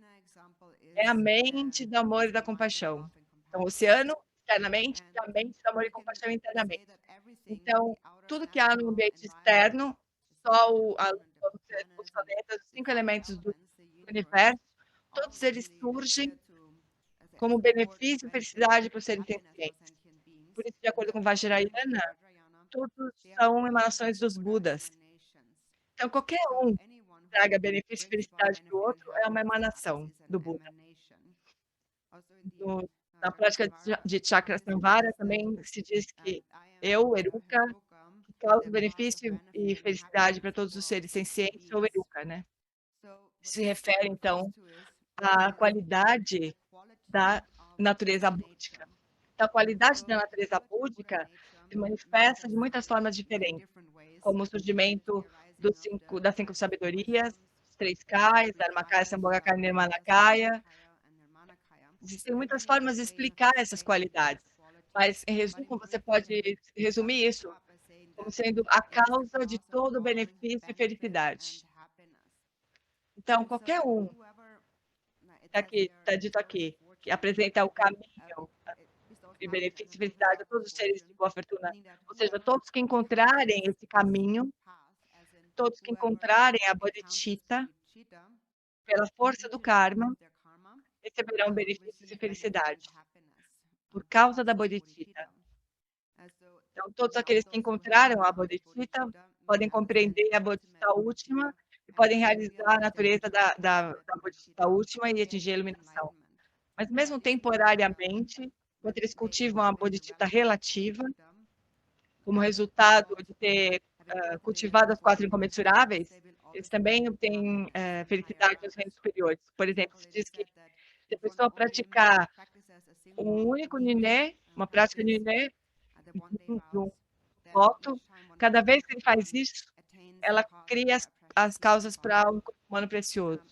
é a mente do amor e da compaixão. Então, o oceano, externamente, e a mente do amor e compaixão internamente. Então, tudo que há no ambiente externo, Sol, a Lua, os planetas, os 5 elementos do universo, todos eles surgem como benefício e felicidade para os seres sencientes. Por isso, de acordo com Vajrayana, todos são emanações dos Budas. Então, qualquer um que traga benefício e felicidade para o outro é uma emanação do Buda. Na prática de Chakra Samvara também se diz que eu, Eruca, que causo benefício e felicidade para todos os seres sencientes, sou Eruca, né? Se refere, então, à qualidade da natureza búdica. Então, a qualidade da natureza búdica se manifesta de muitas formas diferentes, como o surgimento das 5 sabedorias, os 3 Kais, Dharmakaya, Sambhogakaya e Nirmanakaya. Existem muitas formas de explicar essas qualidades, mas, em resumo, você pode resumir isso como sendo a causa de todo benefício e felicidade. Então, qualquer um, está dito aqui, que apresenta o caminho de benefício e felicidade a todos os seres de boa fortuna, ou seja, todos que encontrarem esse caminho, todos que encontrarem a bodhicitta, pela força do karma, receberão benefícios e felicidade, por causa da bodhicitta. Então, todos aqueles que encontraram a bodhicitta podem compreender a bodhicitta última e podem realizar a natureza da bodhicitta última e atingir a iluminação. Mas, mesmo temporariamente, quando eles cultivam a bodhicitta relativa, como resultado de ter cultivado as 4 incomensuráveis, eles também obtêm felicidade nos reinos superiores. Por exemplo, se diz que se a pessoa praticar um único niné, uma prática niné, de um voto, cada vez que ele faz isso, ela cria as causas para um corpo humano precioso.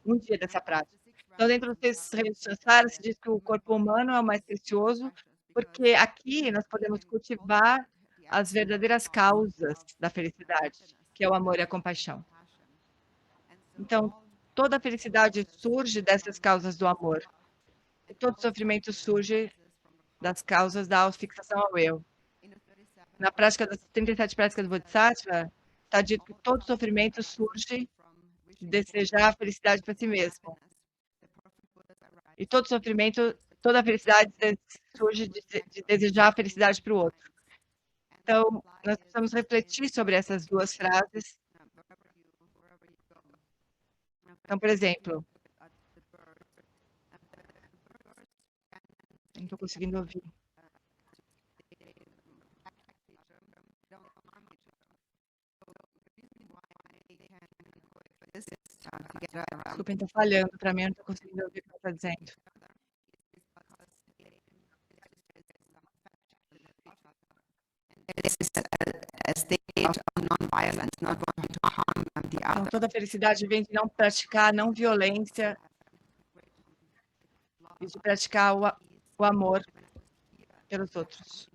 Um dia dessa prática. Então, dentro dos textos reinos Sansara, se diz que o corpo humano é o mais precioso, porque aqui nós podemos cultivar as verdadeiras causas da felicidade, que é o amor e a compaixão. Então, toda a felicidade surge dessas causas do amor. E todo sofrimento surge das causas da autofixação ao eu. Na prática das 37 práticas do Bodhisattva, está dito que todo sofrimento surge de desejar a felicidade para si mesmo. E todo sofrimento, toda a felicidade surge de desejar a felicidade para o outro. Então, nós precisamos refletir sobre essas 2 frases. Então, por exemplo, não estou conseguindo ouvir. Desculpa, está falhando para mim, eu não estou conseguindo ouvir o que ela está dizendo. Então, toda a felicidade vem de não praticar não violência e de praticar o amor pelos outros.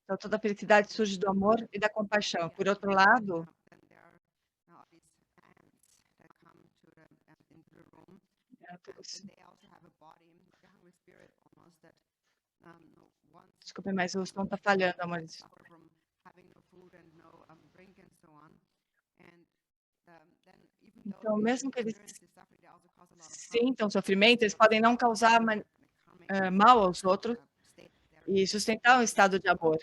Então, toda a felicidade surge do amor e da compaixão. Por outro lado, desculpe, mas o som está falhando, amores. Então, mesmo que eles sintam sofrimento, eles podem não causar mal aos outros e sustentar um estado de amor.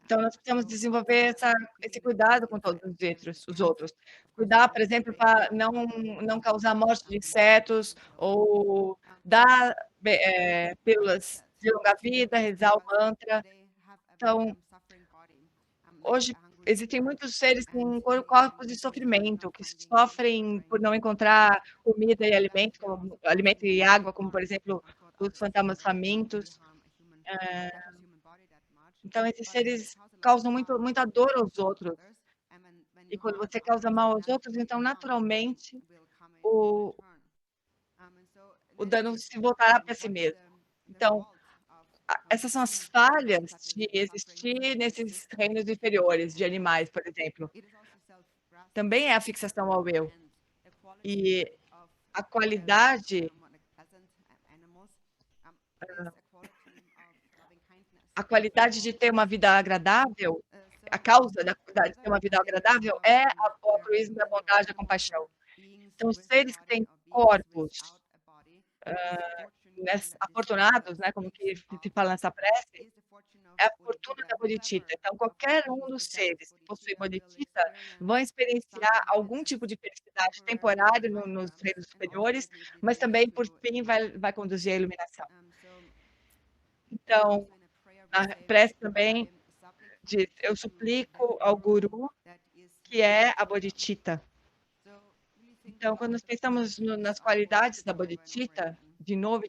Então nós precisamos desenvolver esse cuidado com todos os outros. Cuidar, por exemplo, para não causar morte de insetos ou dar pílulas de longa vida, rezar o mantra. Então, hoje existem muitos seres com corpos de sofrimento, que sofrem por não encontrar comida e alimento e água, como, por exemplo, os fantasmas famintos. Então, esses seres causam muita dor aos outros. E quando você causa mal aos outros, então, naturalmente, o dano se voltará para si mesmo. Então, essas são as falhas de existir nesses reinos inferiores de animais, por exemplo. Também é a fixação ao eu. E a qualidade de ter uma vida agradável, a causa de ter uma vida agradável é o altruísmo da bondade, da compaixão. Então, os seres que têm corpos afortunados, né, como que se fala nessa prece, é a fortuna da bodhicitta. Então, qualquer um dos seres que possui bodhicitta vão experienciar algum tipo de felicidade temporária nos reinos superiores, mas também, por fim, vai conduzir à iluminação. Então, a prece também diz: eu suplico ao Guru, que é a bodhicitta. Então, quando nós pensamos nas qualidades da bodhicitta, de novo,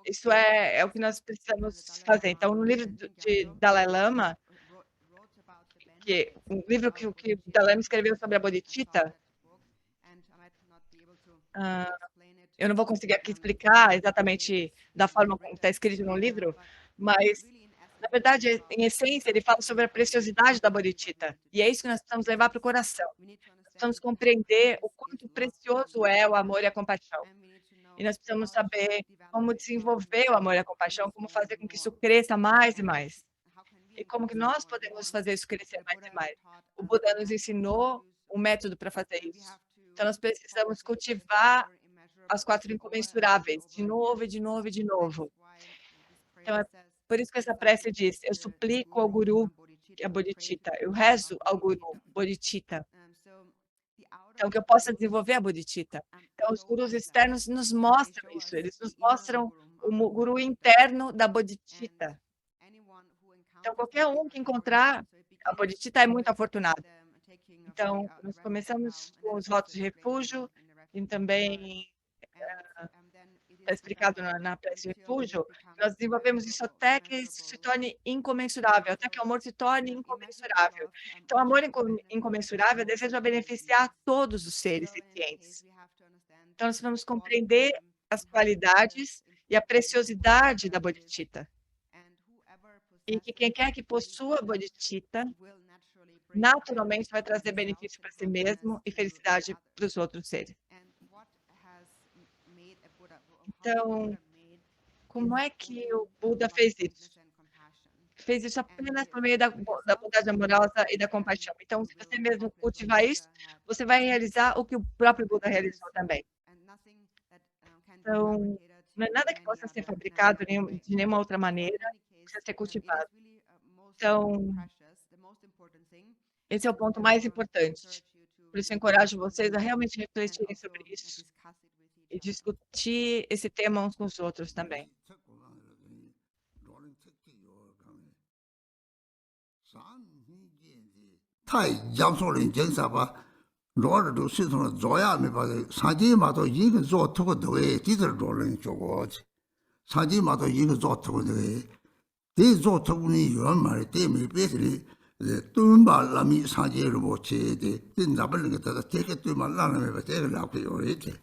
isso é o que nós precisamos fazer. Então, no livro de Dalai Lama, um livro que o Dalai Lama escreveu sobre a bodhicitta, eu não vou conseguir aqui explicar exatamente da forma como está escrito no livro, mas, na verdade, em essência, ele fala sobre a preciosidade da bodhicitta. E é isso que nós precisamos levar para o coração. Precisamos compreender o quanto precioso é o amor e a compaixão. E nós precisamos saber como desenvolver o amor e a compaixão, como fazer com que isso cresça mais e mais. E como que nós podemos fazer isso crescer mais e mais. O Buda nos ensinou um método para fazer isso. Então, nós precisamos cultivar as 4 incomensuráveis, de novo, e de novo, e de novo. Então, é por isso que essa prece diz: eu suplico ao Guru, que é a bodhicitta, eu rezo ao Guru, bodhicitta. Então, que eu possa desenvolver a bodhicitta. Então, os gurus externos nos mostram isso, eles nos mostram o guru interno da bodhicitta. Então, qualquer um que encontrar a bodhicitta é muito afortunado. Então, nós começamos com os votos de refúgio, e também está explicado na prece de refúgio, nós desenvolvemos isso até que isso se torne incomensurável, até que o amor se torne incomensurável. Então, o amor incomensurável deseja beneficiar todos os seres sencientes. Então, nós vamos compreender as qualidades e a preciosidade da bodhicitta. E que quem quer que possua a bodhicitta, naturalmente vai trazer benefício para si mesmo e felicidade para os outros seres. Então, como é que o Buda fez isso? Fez isso apenas por meio da bondade amorosa e da compaixão. Então, se você mesmo cultivar isso, você vai realizar o que o próprio Buda realizou também. Então, não é nada que possa ser fabricado de nenhuma outra maneira, precisa ser cultivado. Então, esse é o ponto mais importante. Por isso, eu encorajo vocês a realmente refletirem sobre isso e discutir esse tema uns com os outros também. 타이 잠소린 정사바 로르도 시선을 줘야 메바 사지마도 이거 좋다고 더해 뒤들 로는 저거 사지마도 이거 좋다고 더해 대 좋다고니 이런 말 때문에 배들이 뜸발람이 사지를 못 채대 뜬다벌는 것다 되게 뜸만 나는 메바 되게 나고요 이렇게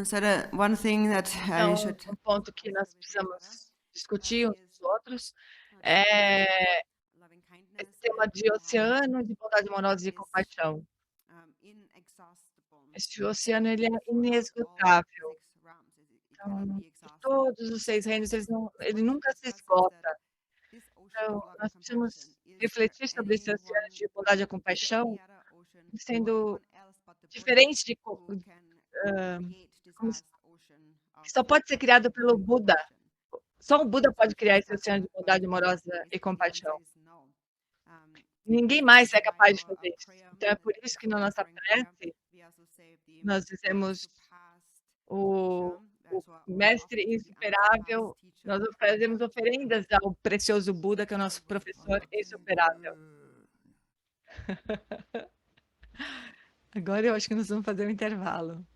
So one thing that Então, should um ponto que nós precisamos discutir uns com os outros é esse tema de oceano de bondade amorosa e de compaixão. Esse oceano, ele é inesgotável. Então, de todos os 6 reinos, ele nunca se esgota. Então, nós precisamos refletir sobre esse oceano de bondade e compaixão, sendo diferente de que só pode ser criado pelo Buda. Só o Buda pode criar esse oceano de bondade amorosa e compaixão. Ninguém mais é capaz de fazer isso. Então, é por isso que na nossa prece, nós dizemos o mestre insuperável, nós fazemos oferendas ao precioso Buda, que é o nosso professor insuperável. Agora eu acho que nós vamos fazer um intervalo.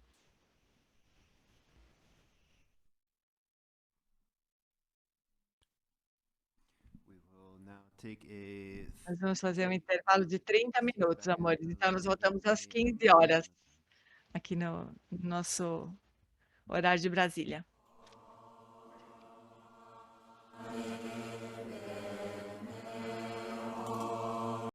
Nós vamos fazer um intervalo de 30 minutos, amores. Então, nós voltamos às 15 horas, aqui no nosso horário de Brasília.